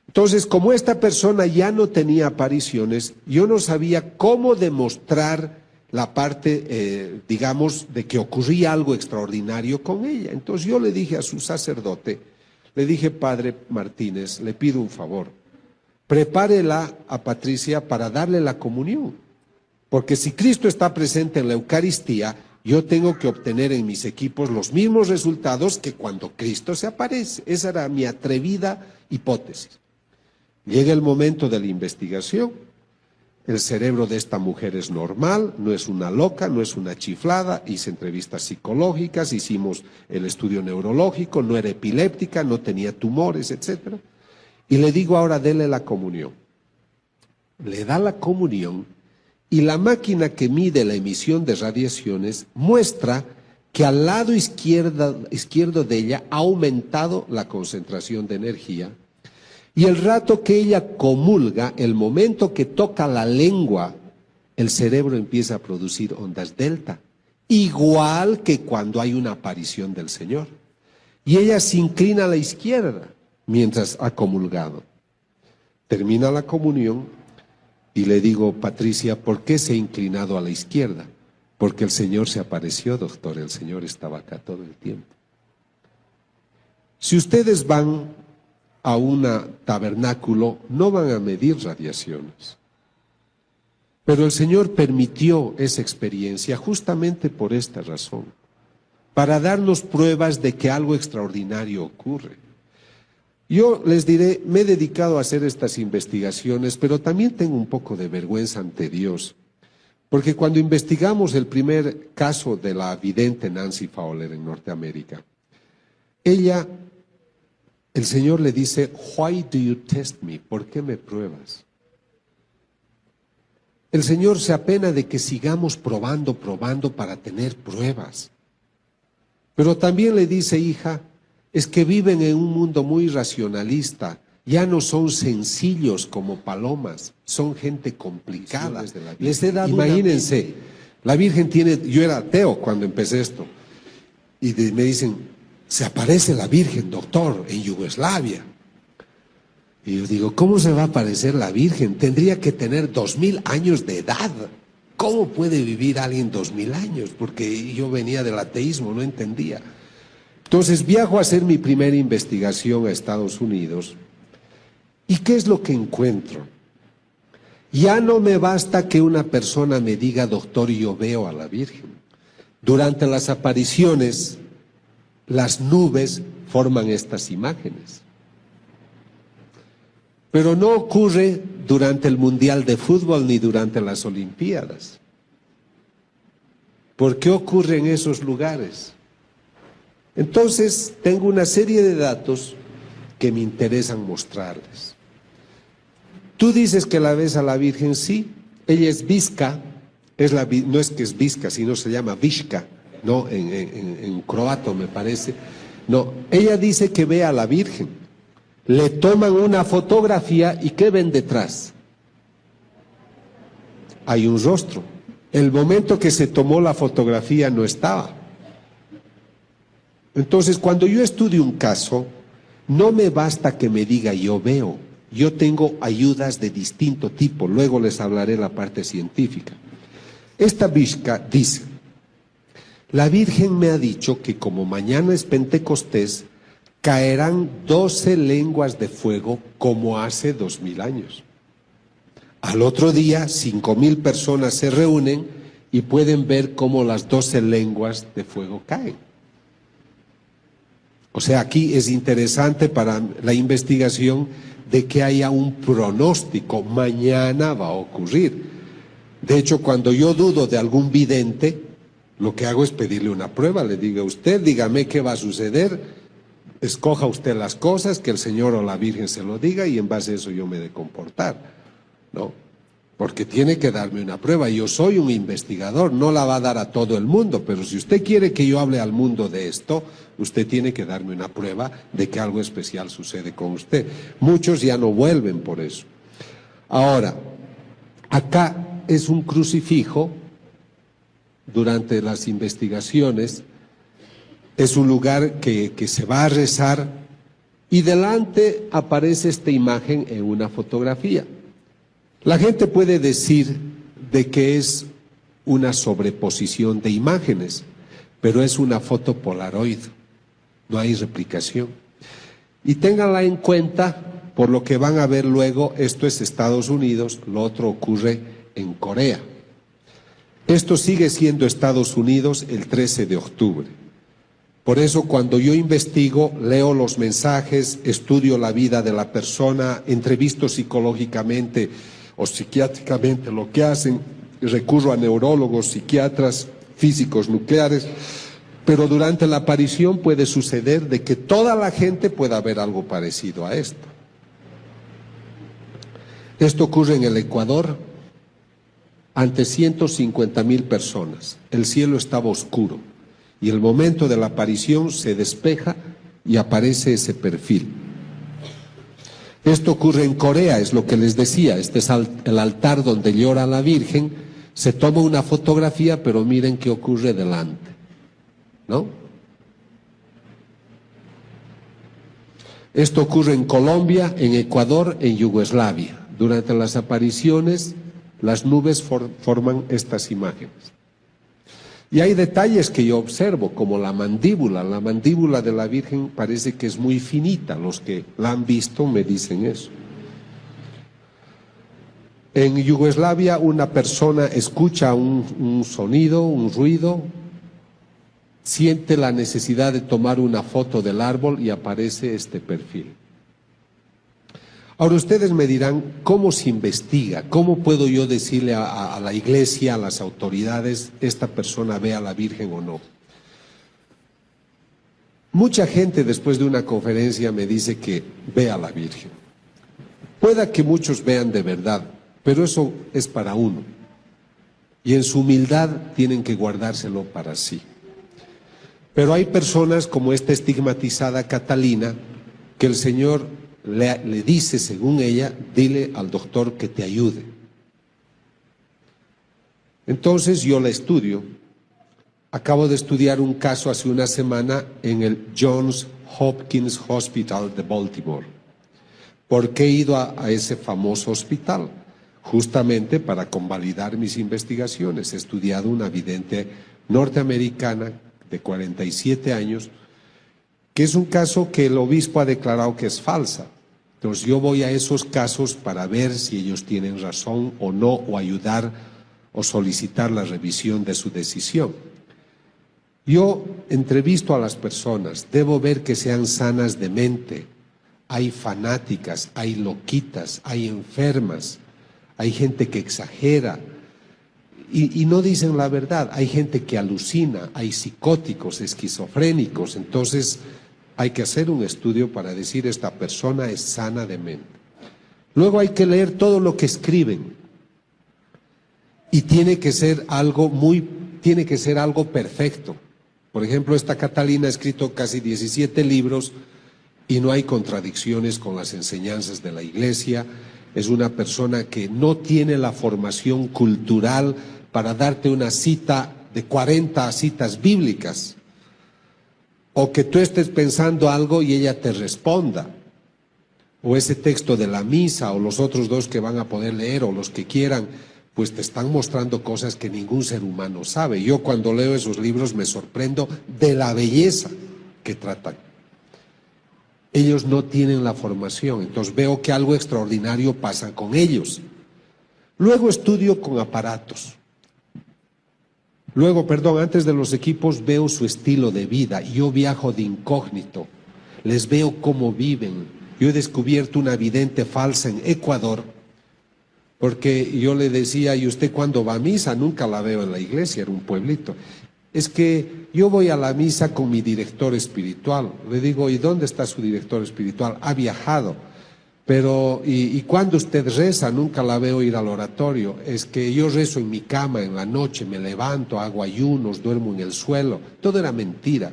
Entonces, como esta persona ya no tenía apariciones, yo no sabía cómo demostrar la parte, digamos, de que ocurría algo extraordinario con ella. Entonces yo le dije a su sacerdote, le dije, Padre Martínez, le pido un favor, prepárela a Patricia para darle la comunión. Porque si Cristo está presente en la Eucaristía, Yo tengo que obtener en mis equipos los mismos resultados que cuando Cristo se aparece. Esa era mi atrevida hipótesis. Llega el momento de la investigación. El cerebro de esta mujer es normal, no es una loca, no es una chiflada. Hice entrevistas psicológicas, hicimos el estudio neurológico, no era epiléptica, no tenía tumores, etc. Y le digo ahora, dele la comunión. Le da la comunión y la máquina que mide la emisión de radiaciones muestra que al lado izquierdo de ella ha aumentado la concentración de energía. Y el rato que ella comulga, el momento que toca la lengua, el cerebro empieza a producir ondas delta, igual que cuando hay una aparición del Señor. Y ella se inclina a la izquierda mientras ha comulgado. Termina la comunión y le digo, Patricia, ¿por qué se ha inclinado a la izquierda? Porque el Señor se apareció, doctor, el Señor estaba acá todo el tiempo. Si ustedes van a un tabernáculo, no van a medir radiaciones. Pero el Señor permitió esa experiencia justamente por esta razón, para darnos pruebas de que algo extraordinario ocurre. Yo les diré, me he dedicado a hacer estas investigaciones, pero también tengo un poco de vergüenza ante Dios, porque cuando investigamos el primer caso de la vidente Nancy Fowler en Norteamérica, el Señor le dice, "Why do you test me?", ¿por qué me pruebas? El Señor se apena de que sigamos probando para tener pruebas. Pero también le dice, hija, es que viven en un mundo muy racionalista, ya no son sencillos como palomas, son gente complicada. Les he dado imagínense, la Virgen tiene, yo era ateo cuando empecé esto, y me dicen, se aparece la Virgen, doctor, en Yugoslavia. Y yo digo, ¿cómo se va a aparecer la Virgen? Tendría que tener 2000 años de edad. ¿Cómo puede vivir alguien 2000 años? Porque yo venía del ateísmo, no entendía. Entonces viajo a hacer mi primera investigación a Estados Unidos. ¿Y qué es lo que encuentro? Ya no me basta que una persona me diga, doctor, yo veo a la Virgen. Durante las apariciones, las nubes forman estas imágenes. Pero no ocurre durante el Mundial de Fútbol ni durante las Olimpiadas. ¿Por qué ocurre en esos lugares? Entonces, tengo una serie de datos que me interesan mostrarles. Tú dices que la ves a la Virgen, sí. Ella es Visca, no es que es Visca, sino se llama Vishka, ¿no? En croato me parece. No, ella dice que ve a la Virgen. Le toman una fotografía y ¿qué ven detrás? Hay un rostro. El momento que se tomó la fotografía no estaba. Entonces, cuando yo estudio un caso, no me basta que me diga yo veo. Yo tengo ayudas de distinto tipo. Luego les hablaré la parte científica. Esta Vishka dice, la Virgen me ha dicho que como mañana es Pentecostés, caerán 12 lenguas de fuego como hace 2000 años. Al otro día, 5000 personas se reúnen y pueden ver cómo las 12 lenguas de fuego caen. O sea, aquí es interesante para la investigación de que haya un pronóstico, mañana va a ocurrir. De hecho, cuando yo dudo de algún vidente, lo que hago es pedirle una prueba, le digo a usted, dígame qué va a suceder, escoja usted las cosas, que el Señor o la Virgen se lo diga y en base a eso yo me he de comportar, ¿no? Porque tiene que darme una prueba. Yo soy un investigador, no la va a dar a todo el mundo, pero si usted quiere que yo hable al mundo de esto, usted tiene que darme una prueba de que algo especial sucede con usted. Muchos ya no vuelven por eso. Ahora, acá es un crucifijo, durante las investigaciones, es un lugar que se va a rezar y delante aparece esta imagen en una fotografía. La gente puede decir de que es una sobreposición de imágenes, pero es una foto Polaroid, no hay replicación. Y ténganla en cuenta, por lo que van a ver luego, esto es Estados Unidos, lo otro ocurre en Corea. Esto sigue siendo Estados Unidos el 13 de octubre. Por eso cuando yo investigo, leo los mensajes, estudio la vida de la persona, entrevisto psicológicamente o psiquiátricamente lo que hacen, recurro a neurólogos, psiquiatras, físicos nucleares, pero durante la aparición puede suceder de que toda la gente pueda ver algo parecido a esto. Esto ocurre en el Ecuador ante 150.000 personas. El cielo estaba oscuro y el momento de la aparición se despeja y aparece ese perfil. Esto ocurre en Corea, es lo que les decía, este es el altar donde llora la Virgen, se toma una fotografía, pero miren qué ocurre delante, ¿no? Esto ocurre en Colombia, en Ecuador, en Yugoslavia. Durante las apariciones, las nubes forman estas imágenes. Y hay detalles que yo observo, como la mandíbula. La mandíbula de la Virgen parece que es muy finita. Los que la han visto me dicen eso. En Yugoslavia una persona escucha un sonido, un ruido, siente la necesidad de tomar una foto del árbol y aparece este perfil. Ahora ustedes me dirán, ¿cómo se investiga? ¿Cómo puedo yo decirle a la iglesia, a las autoridades, esta persona ve a la Virgen o no? Mucha gente después de una conferencia me dice que ve a la Virgen. Pueda que muchos vean de verdad, pero eso es para uno. Y en su humildad tienen que guardárselo para sí. Pero hay personas como esta estigmatizada Catalina, que el Señor le dice, según ella, dile al doctor que te ayude. Entonces yo la estudio. Acabo de estudiar un caso hace una semana en el Johns Hopkins Hospital de Baltimore. ¿Por qué he ido a ese famoso hospital? Justamente para convalidar mis investigaciones. He estudiado una vidente norteamericana de 47 años, que es un caso que el obispo ha declarado que es falsa. Entonces yo voy a esos casos para ver si ellos tienen razón o no, o ayudar o solicitar la revisión de su decisión. Yo entrevisto a las personas, debo ver que sean sanas de mente. Hay fanáticas, hay loquitas, hay enfermas, hay gente que exagera y no dicen la verdad. Hay gente que alucina, hay psicóticos, esquizofrénicos. Entonces hay que hacer un estudio para decir esta persona es sana de mente. Luego hay que leer todo lo que escriben y tiene que ser algo perfecto. Por ejemplo, esta Catalina ha escrito casi 17 libros y no hay contradicciones con las enseñanzas de la Iglesia. Es una persona que no tiene la formación cultural para darte una cita de 40 citas bíblicas, o que tú estés pensando algo y ella te responda, o ese texto de la misa, o los otros dos que van a poder leer, o los que quieran, pues te están mostrando cosas que ningún ser humano sabe. Yo cuando leo esos libros me sorprendo de la belleza que tratan. Ellos no tienen la formación, entonces veo que algo extraordinario pasa con ellos. Luego estudio con aparatos. Antes de los equipos veo su estilo de vida. Yo viajo de incógnito, les veo cómo viven. Yo he descubierto una vidente falsa en Ecuador, porque yo le decía, ¿y usted cuándo va a misa? Nunca la veo en la iglesia, era un pueblito. Es que yo voy a la misa con mi director espiritual. Le digo, ¿y dónde está su director espiritual? Ha viajado. Pero, ¿y cuándo usted reza? Nunca la veo ir al oratorio. Es que yo rezo en mi cama en la noche, me levanto, hago ayunos, duermo en el suelo. Todo era mentira.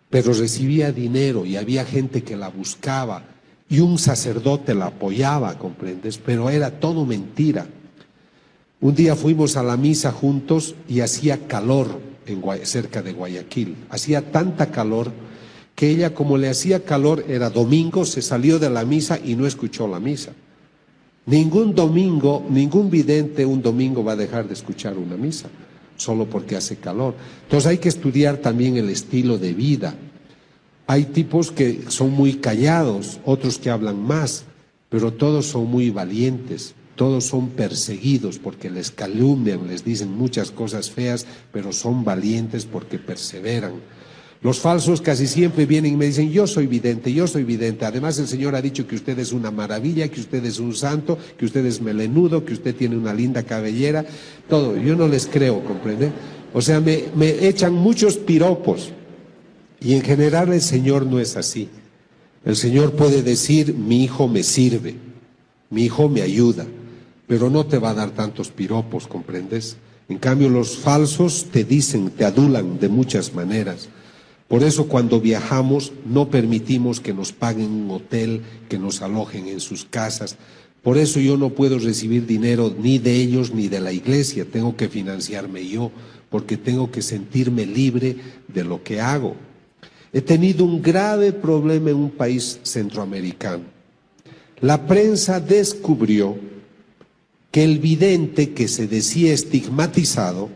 Pero recibía dinero y había gente que la buscaba y un sacerdote la apoyaba, ¿comprendes? Pero era todo mentira. Un día fuimos a la misa juntos y hacía calor cerca de Guayaquil. Hacía tanta calor que ella, como le hacía calor, era domingo, se salió de la misa y no escuchó la misa. Ningún vidente un domingo va a dejar de escuchar una misa, solo porque hace calor. Entonces hay que estudiar también el estilo de vida. Hay tipos que son muy callados, otros que hablan más, pero todos son muy valientes. todos son perseguidos porque les calumnian, les dicen muchas cosas feas, pero son valientes porque perseveran. Los falsos casi siempre vienen y me dicen, yo soy vidente, además el Señor ha dicho que usted es una maravilla, que usted es un santo, que usted es melenudo, que usted tiene una linda cabellera, todo. Yo no les creo, ¿comprende? O sea, me echan muchos piropos y en general el Señor no es así. El Señor puede decir, mi hijo me sirve, mi hijo me ayuda, pero no te va a dar tantos piropos, ¿comprendes? En cambio los falsos te dicen, te adulan de muchas maneras. Por eso cuando viajamos no permitimos que nos paguen un hotel, que nos alojen en sus casas. Por eso yo no puedo recibir dinero ni de ellos ni de la iglesia, tengo que financiarme yo, porque tengo que sentirme libre de lo que hago. He tenido un grave problema en un país centroamericano. La prensa descubrió que el vidente que se decía estigmatizado,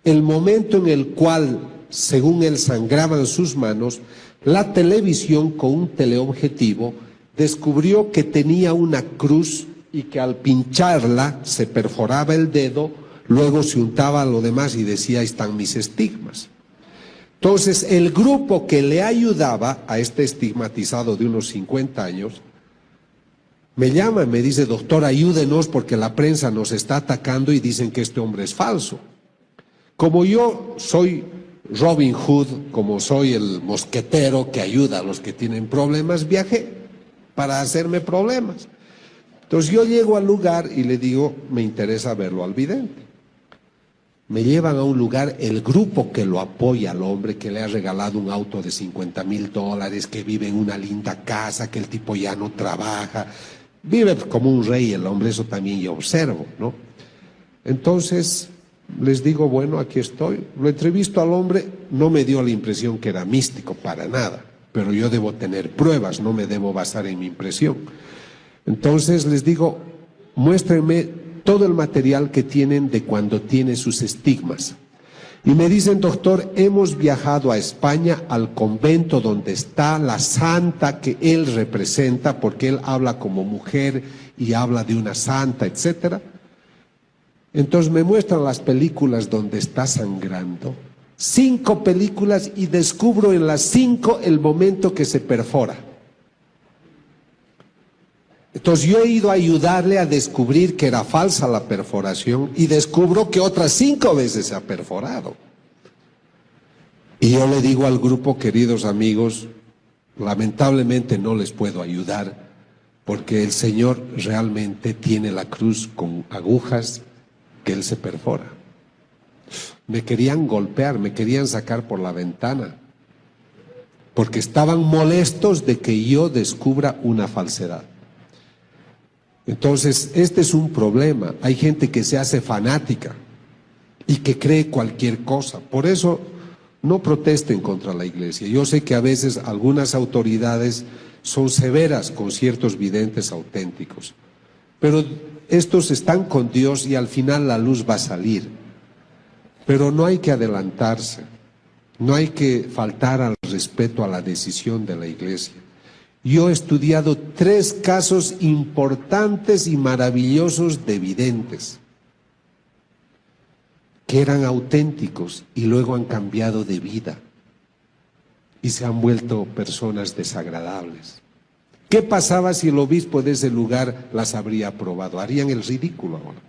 el momento en el cual, según él, sangraban sus manos, la televisión con un teleobjetivo descubrió que tenía una cruz y que al pincharla se perforaba el dedo, luego se untaba lo demás y decía, ahí están mis estigmas. Entonces, el grupo que le ayudaba a este estigmatizado de unos 50 años, me llama y me dice, doctor, ayúdenos porque la prensa nos está atacando y dicen que este hombre es falso. Como yo soy Robin Hood, como soy el mosquetero que ayuda a los que tienen problemas, viajé para hacerme problemas. Entonces yo llego al lugar y le digo, me interesa verlo al vidente. Me llevan a un lugar, el grupo que lo apoya al hombre, que le ha regalado un auto de $50,000, que vive en una linda casa, que el tipo ya no trabaja, vive como un rey el hombre, eso también yo observo, ¿no? Entonces les digo, bueno, aquí estoy. Lo entrevisto al hombre, no me dio la impresión que era místico, para nada, pero yo debo tener pruebas, no me debo basar en mi impresión. Entonces les digo, muéstrenme todo el material que tienen de cuando tiene sus estigmas. Y me dicen, doctor, hemos viajado a España al convento donde está la santa que él representa, porque él habla como mujer y habla de una santa, etcétera. Entonces me muestran las películas donde está sangrando, 5 películas, y descubro en las 5 el momento que se perfora. Entonces yo he ido a ayudarle a descubrir que era falsa la perforación y descubro que otras 5 veces se ha perforado. Y yo le digo al grupo, queridos amigos, lamentablemente no les puedo ayudar porque el Señor realmente tiene la cruz con agujas que Él se perfora. Me querían golpear, me querían sacar por la ventana porque estaban molestos de que yo descubra una falsedad. Entonces, este es un problema. Hay gente que se hace fanática y que cree cualquier cosa. Por eso, no protesten contra la iglesia. Yo sé que a veces algunas autoridades son severas con ciertos videntes auténticos, pero estos están con Dios y al final la luz va a salir. Pero no hay que adelantarse, no hay que faltar al respeto a la decisión de la iglesia. Yo he estudiado 3 casos importantes y maravillosos de videntes que eran auténticos y luego han cambiado de vida y se han vuelto personas desagradables. ¿Qué pasaba si el obispo de ese lugar las habría aprobado? Harían el ridículo ahora.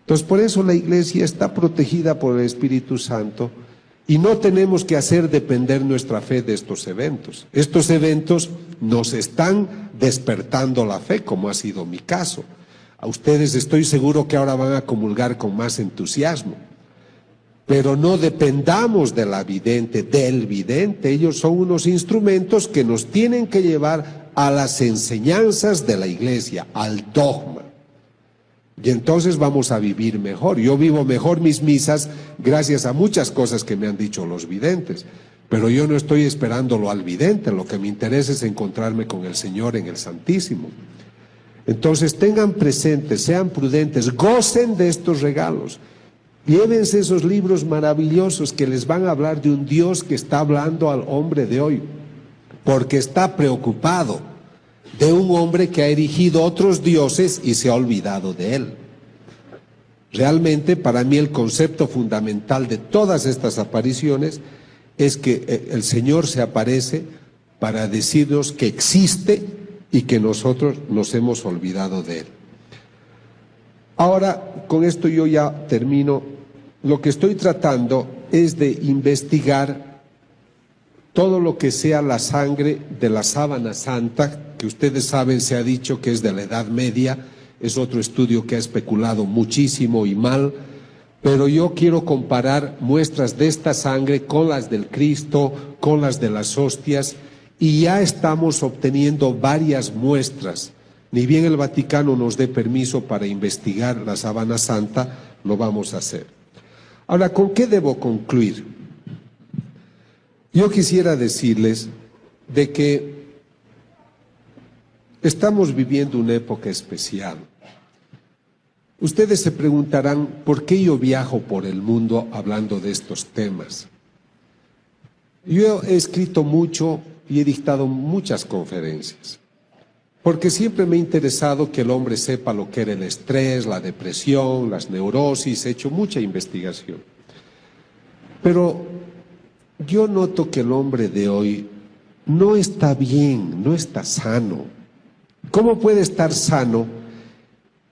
Entonces, por eso la iglesia está protegida por el Espíritu Santo. Y no tenemos que hacer depender nuestra fe de estos eventos. Estos eventos nos están despertando la fe, como ha sido mi caso. A ustedes estoy seguro que ahora van a comulgar con más entusiasmo. Pero no dependamos de la vidente, del vidente. Ellos son unos instrumentos que nos tienen que llevar a las enseñanzas de la iglesia, al dogma. Y entonces vamos a vivir mejor. Yo vivo mejor mis misas gracias a muchas cosas que me han dicho los videntes. Pero yo no estoy esperándolo al vidente, lo que me interesa es encontrarme con el Señor en el Santísimo. Entonces tengan presentes, sean prudentes, gocen de estos regalos. Llévense esos libros maravillosos que les van a hablar de un Dios que está hablando al hombre de hoy, porque está preocupado. de un hombre que ha erigido otros dioses y se ha olvidado de él. Realmente, para mí, el concepto fundamental de todas estas apariciones es que el Señor se aparece para decirnos que existe y que nosotros nos hemos olvidado de él. Ahora, con esto yo ya termino. Lo que estoy tratando es de investigar todo lo que sea la sangre de la sábana santa, que ustedes saben, se ha dicho que es de la Edad Media, es otro estudio que ha especulado muchísimo y mal, pero yo quiero comparar muestras de esta sangre con las del Cristo, con las de las hostias, y ya estamos obteniendo varias muestras. Ni bien el Vaticano nos dé permiso para investigar la sábana santa, lo vamos a hacer. Ahora, ¿con qué debo concluir? Yo quisiera decirles de que estamos viviendo una época especial. Ustedes se preguntarán, ¿por qué yo viajo por el mundo hablando de estos temas? Yo he escrito mucho y he dictado muchas conferencias, porque siempre me ha interesado que el hombre sepa lo que era el estrés, la depresión, las neurosis, he hecho mucha investigación. Pero yo noto que el hombre de hoy no está bien, no está sano. ¿Cómo puede estar sano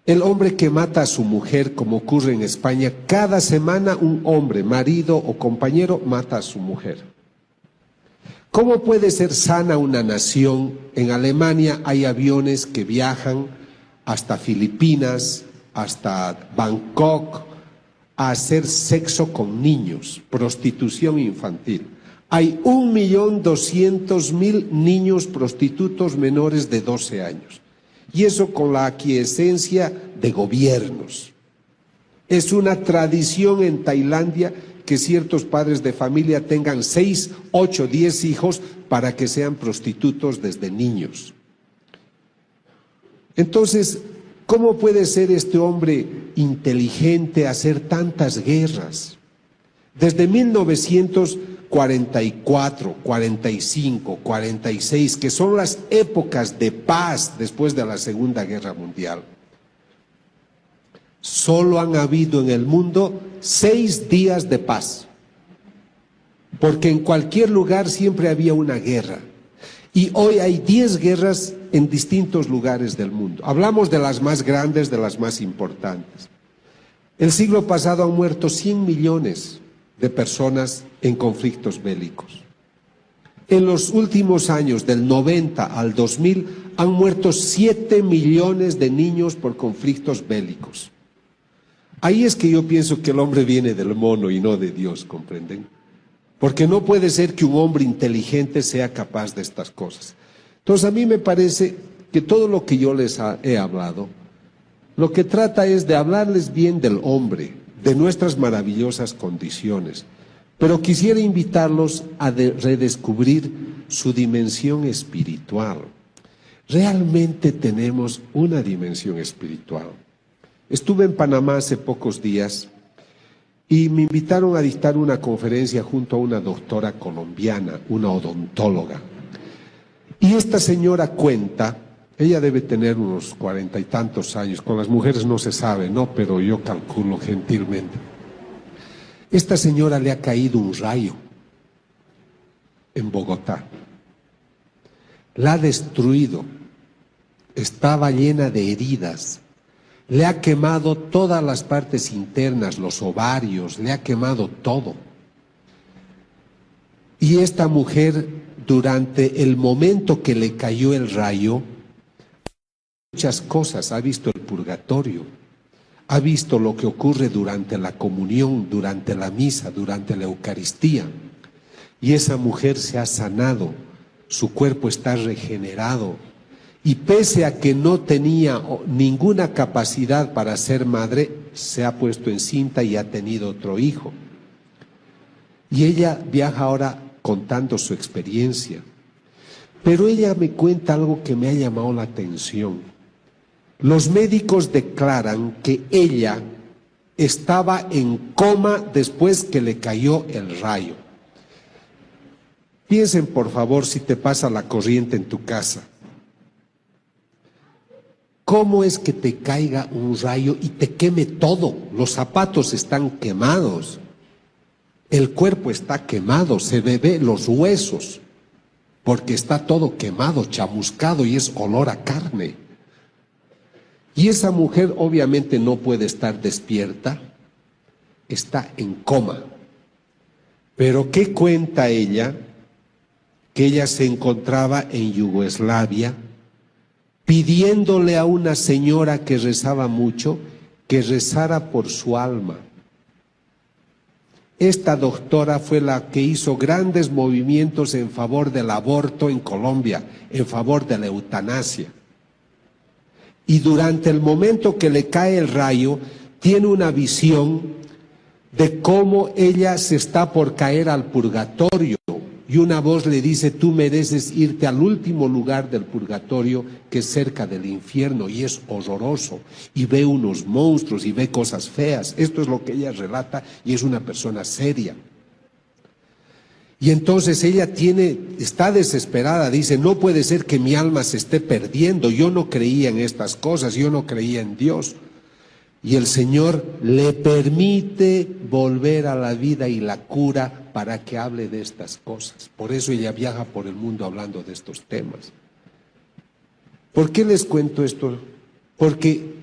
el hombre que mata a su mujer, como ocurre en España? Cada semana un hombre, marido o compañero, mata a su mujer. ¿Cómo puede ser sana una nación? En Alemania hay aviones que viajan hasta Filipinas, hasta Bangkok, a hacer sexo con niños, prostitución infantil. Hay 1.200.000 niños prostitutos menores de 12 años. Y eso con la aquiescencia de gobiernos. Es una tradición en Tailandia que ciertos padres de familia tengan 6, 8, 10 hijos para que sean prostitutos desde niños. Entonces, ¿cómo puede ser este hombre inteligente hacer tantas guerras? Desde 1944, 45, 46, que son las épocas de paz después de la Segunda Guerra Mundial, solo han habido en el mundo 6 días de paz, porque en cualquier lugar siempre había una guerra, y hoy hay 10 guerras en distintos lugares del mundo. Hablamos de las más grandes, de las más importantes. El siglo pasado han muerto 100 millones de personas en conflictos bélicos. En los últimos años, del 90 al 2000, han muerto 7 millones de niños por conflictos bélicos. Ahí es que yo pienso que el hombre viene del mono y no de Dios, ¿comprenden? Porque no puede ser que un hombre inteligente sea capaz de estas cosas. Entonces a mí me parece que todo lo que yo les he hablado, lo que trata es de hablarles bien del hombre, de nuestras maravillosas condiciones, pero quisiera invitarlos a redescubrir su dimensión espiritual. Realmente tenemos una dimensión espiritual. Estuve en Panamá hace pocos días y me invitaron a dictar una conferencia junto a una doctora colombiana, una odontóloga. Y esta señora cuenta, ella debe tener unos 40 y tantos años, con las mujeres no se sabe, ¿no? Pero yo calculo gentilmente. Esta señora le ha caído un rayo en Bogotá. La ha destruido, estaba llena de heridas. Le ha quemado todas las partes internas, los ovarios, le ha quemado todo. Y esta mujer, durante el momento que le cayó el rayo, muchas cosas, ha visto el purgatorio, ha visto lo que ocurre durante la comunión, durante la misa, durante la Eucaristía. Y esa mujer se ha sanado, su cuerpo está regenerado. Y pese a que no tenía ninguna capacidad para ser madre, se ha puesto encinta y ha tenido otro hijo. Y ella viaja ahora contando su experiencia. Pero ella me cuenta algo que me ha llamado la atención. Los médicos declaran que ella estaba en coma después que le cayó el rayo. Piensen, por favor, si te pasa la corriente en tu casa. ¿Cómo es que te caiga un rayo y te queme todo? Los zapatos están quemados, el cuerpo está quemado, se ve los huesos, porque está todo quemado, chamuscado y es olor a carne. Y esa mujer obviamente no puede estar despierta, está en coma. Pero ¿qué cuenta ella? Que ella se encontraba en Yugoslavia, pidiéndole a una señora que rezaba mucho, que rezara por su alma. Esta doctora fue la que hizo grandes movimientos en favor del aborto en Colombia, en favor de la eutanasia. Y durante el momento que le cae el rayo, tiene una visión de cómo ella se está por caer al purgatorio. Y una voz le dice, tú mereces irte al último lugar del purgatorio, que es cerca del infierno, y es horroroso. Y ve unos monstruos y ve cosas feas. Esto es lo que ella relata y es una persona seria. Y entonces ella está desesperada, dice, no puede ser que mi alma se esté perdiendo. Yo no creía en estas cosas, yo no creía en Dios. Y el Señor le permite volver a la vida y la cura para que hable de estas cosas. Por eso ella viaja por el mundo hablando de estos temas. ¿Por qué les cuento esto? Porque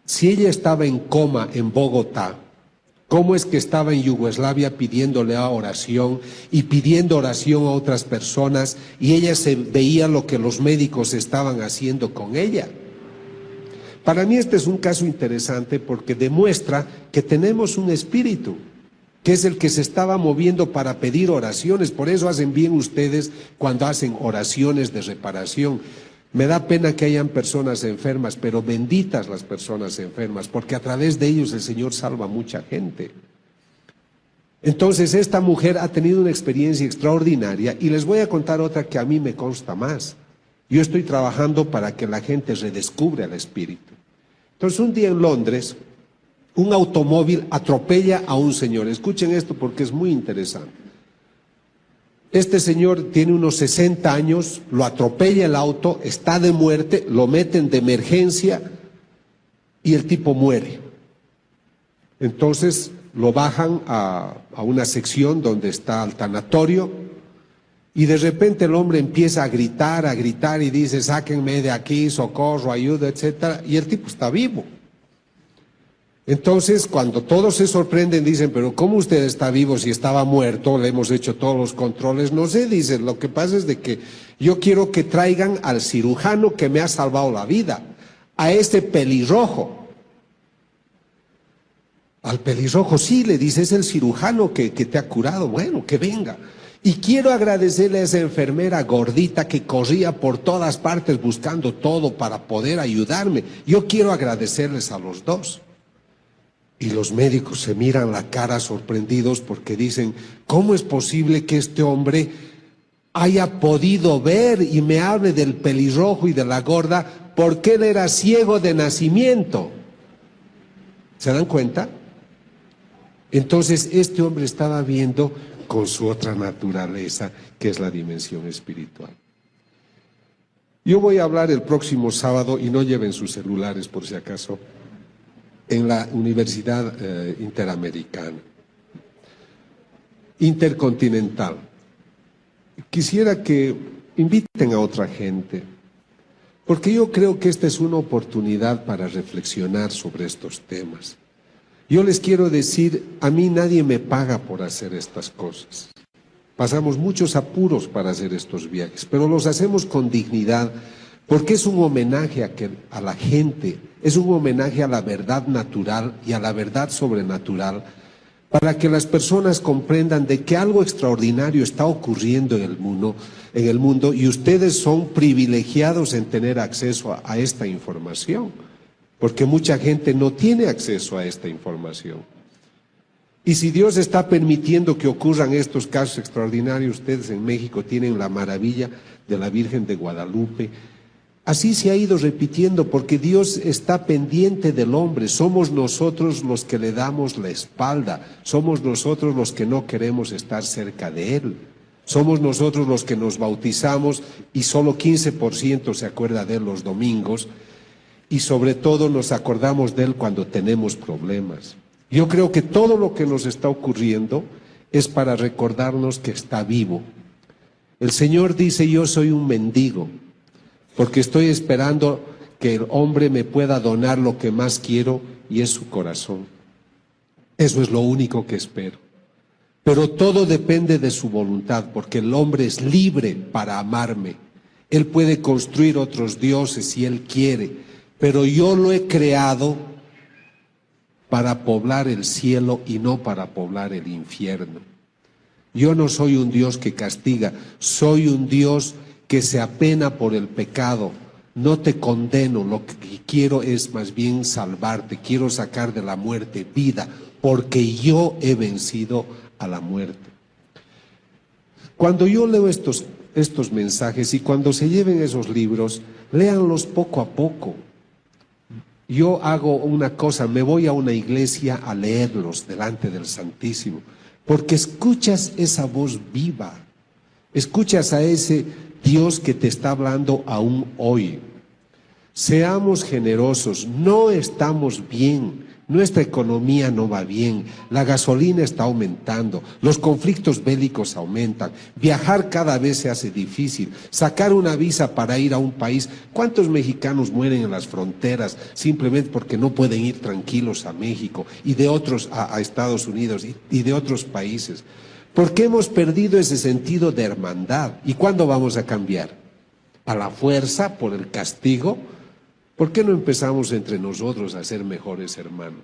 si ella estaba en coma en Bogotá, ¿cómo es que estaba en Yugoslavia pidiéndole a oración y pidiendo oración a otras personas y ella se veía lo que los médicos estaban haciendo con ella? Para mí este es un caso interesante porque demuestra que tenemos un espíritu, que es el que se estaba moviendo para pedir oraciones. Por eso hacen bien ustedes cuando hacen oraciones de reparación. Me da pena que hayan personas enfermas, pero benditas las personas enfermas, porque a través de ellos el Señor salva a mucha gente. Entonces esta mujer ha tenido una experiencia extraordinaria y les voy a contar otra que a mí me consta más. Yo estoy trabajando para que la gente redescubra el espíritu. Entonces un día en Londres, un automóvil atropella a un señor. Escuchen esto porque es muy interesante. Este señor tiene unos 60 años, lo atropella el auto, está de muerte, lo meten de emergencia y el tipo muere. Entonces lo bajan a una sección donde está el tanatorio y de repente el hombre empieza a gritar y dice, sáquenme de aquí, socorro, ayuda, etcétera, y el tipo está vivo. Entonces, cuando todos se sorprenden, dicen, pero ¿cómo usted está vivo si estaba muerto? Le hemos hecho todos los controles. No sé, dicen, lo que pasa es de que yo quiero que traigan al cirujano que me ha salvado la vida, a ese pelirrojo. Al pelirrojo, sí, le dice, es el cirujano que te ha curado. Bueno, que venga. Y quiero agradecerle a esa enfermera gordita que corría por todas partes buscando todo para poder ayudarme. Yo quiero agradecerles a los dos. Y los médicos se miran la cara sorprendidos porque dicen, ¿cómo es posible que este hombre haya podido ver y me hable del pelirrojo y de la gorda porque él era ciego de nacimiento? ¿Se dan cuenta? Entonces este hombre estaba viendo con su otra naturaleza, que es la dimensión espiritual. Yo voy a hablar el próximo sábado, y no lleven sus celulares por si acaso, en la Universidad Interamericana, Intercontinental. Quisiera que inviten a otra gente, porque yo creo que esta es una oportunidad para reflexionar sobre estos temas. Yo les quiero decir, a mí nadie me paga por hacer estas cosas. Pasamos muchos apuros para hacer estos viajes, pero los hacemos con dignidad, porque es un homenaje a la gente, es un homenaje a la verdad natural y a la verdad sobrenatural, para que las personas comprendan de que algo extraordinario está ocurriendo en el mundo y ustedes son privilegiados en tener acceso a esta información, porque mucha gente no tiene acceso a esta información. Y si Dios está permitiendo que ocurran estos casos extraordinarios, ustedes en México tienen la maravilla de la Virgen de Guadalupe. Así se ha ido repitiendo porque Dios está pendiente del hombre. Somos nosotros los que le damos la espalda, somos nosotros los que no queremos estar cerca de Él. Somos nosotros los que nos bautizamos y solo 15% se acuerda de Él los domingos. y sobre todo nos acordamos de Él cuando tenemos problemas. Yo creo que todo lo que nos está ocurriendo es para recordarnos que está vivo. El Señor dice: yo soy un mendigo, porque estoy esperando que el hombre me pueda donar lo que más quiero, y es su corazón. Eso es lo único que espero. Pero todo depende de su voluntad, porque el hombre es libre para amarme. Él puede construir otros dioses si él quiere, pero yo lo he creado para poblar el cielo y no para poblar el infierno. Yo no soy un Dios que castiga, soy un Dios que se apena por el pecado. No te condeno, lo que quiero es más bien salvarte, quiero sacar de la muerte vida, porque yo he vencido a la muerte. Cuando yo leo estos mensajes, y cuando se lleven esos libros, léanlos poco a poco. Yo hago una cosa, me voy a una iglesia a leerlos delante del Santísimo, porque escuchas esa voz viva, escuchas a ese Dios que te está hablando aún hoy. Seamos generosos, no estamos bien, nuestra economía no va bien, la gasolina está aumentando, los conflictos bélicos aumentan, viajar cada vez se hace difícil, sacar una visa para ir a un país. ¿Cuántos mexicanos mueren en las fronteras simplemente porque no pueden ir tranquilos a México y de otros a Estados Unidos y de otros países? Porque hemos perdido ese sentido de hermandad. ¿Y cuándo vamos a cambiar? ¿A la fuerza, por el castigo? ¿Por qué no empezamos entre nosotros a ser mejores hermanos?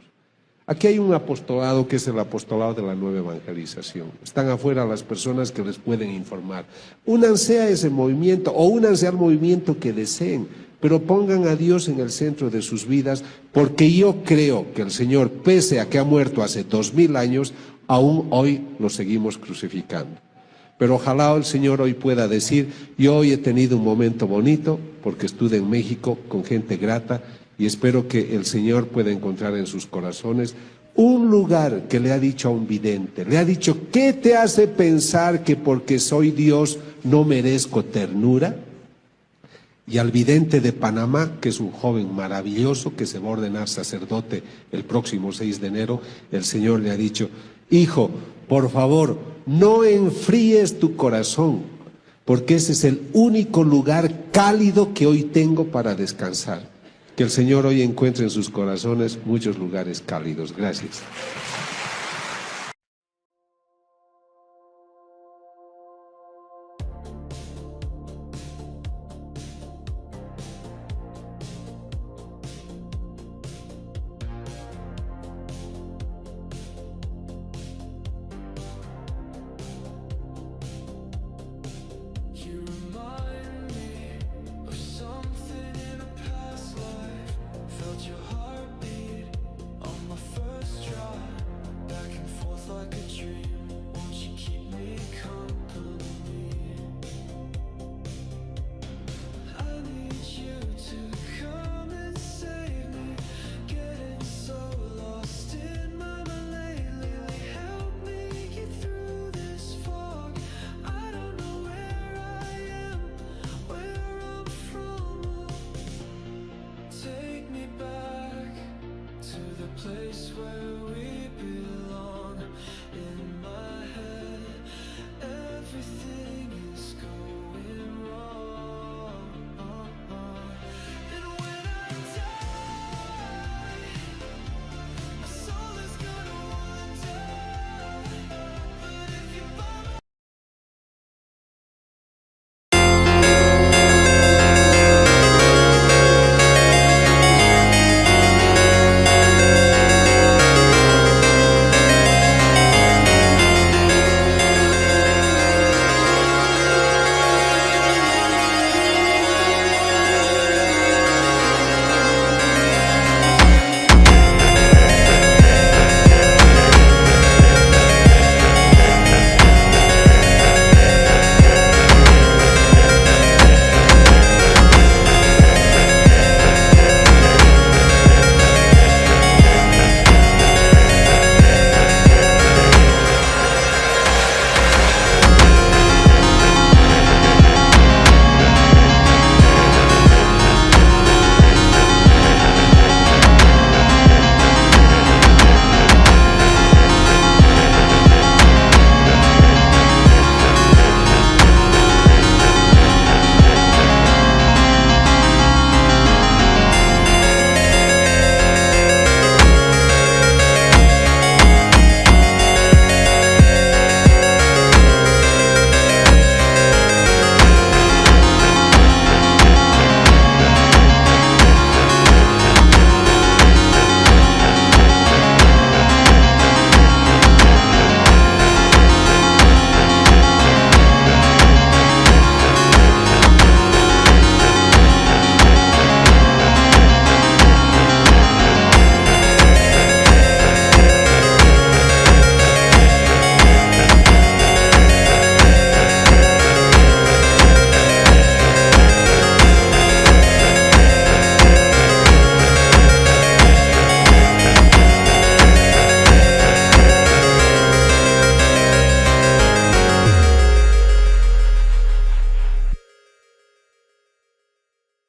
Aquí hay un apostolado que es el apostolado de la nueva evangelización. Están afuera las personas que les pueden informar. Únanse a ese movimiento o únanse al movimiento que deseen, pero pongan a Dios en el centro de sus vidas, porque yo creo que el Señor, pese a que ha muerto hace 2000 años, aún hoy lo seguimos crucificando. Pero ojalá el Señor hoy pueda decir: yo hoy he tenido un momento bonito porque estuve en México con gente grata, y espero que el Señor pueda encontrar en sus corazones un lugar que le ha dicho a un vidente, le ha dicho: ¿qué te hace pensar que porque soy Dios no merezco ternura? Y al vidente de Panamá, que es un joven maravilloso que se va a ordenar sacerdote el próximo 6 de enero, el Señor le ha dicho: hijo, por favor, no enfríes tu corazón, porque ese es el único lugar cálido que hoy tengo para descansar. Que el Señor hoy encuentre en sus corazones muchos lugares cálidos. Gracias.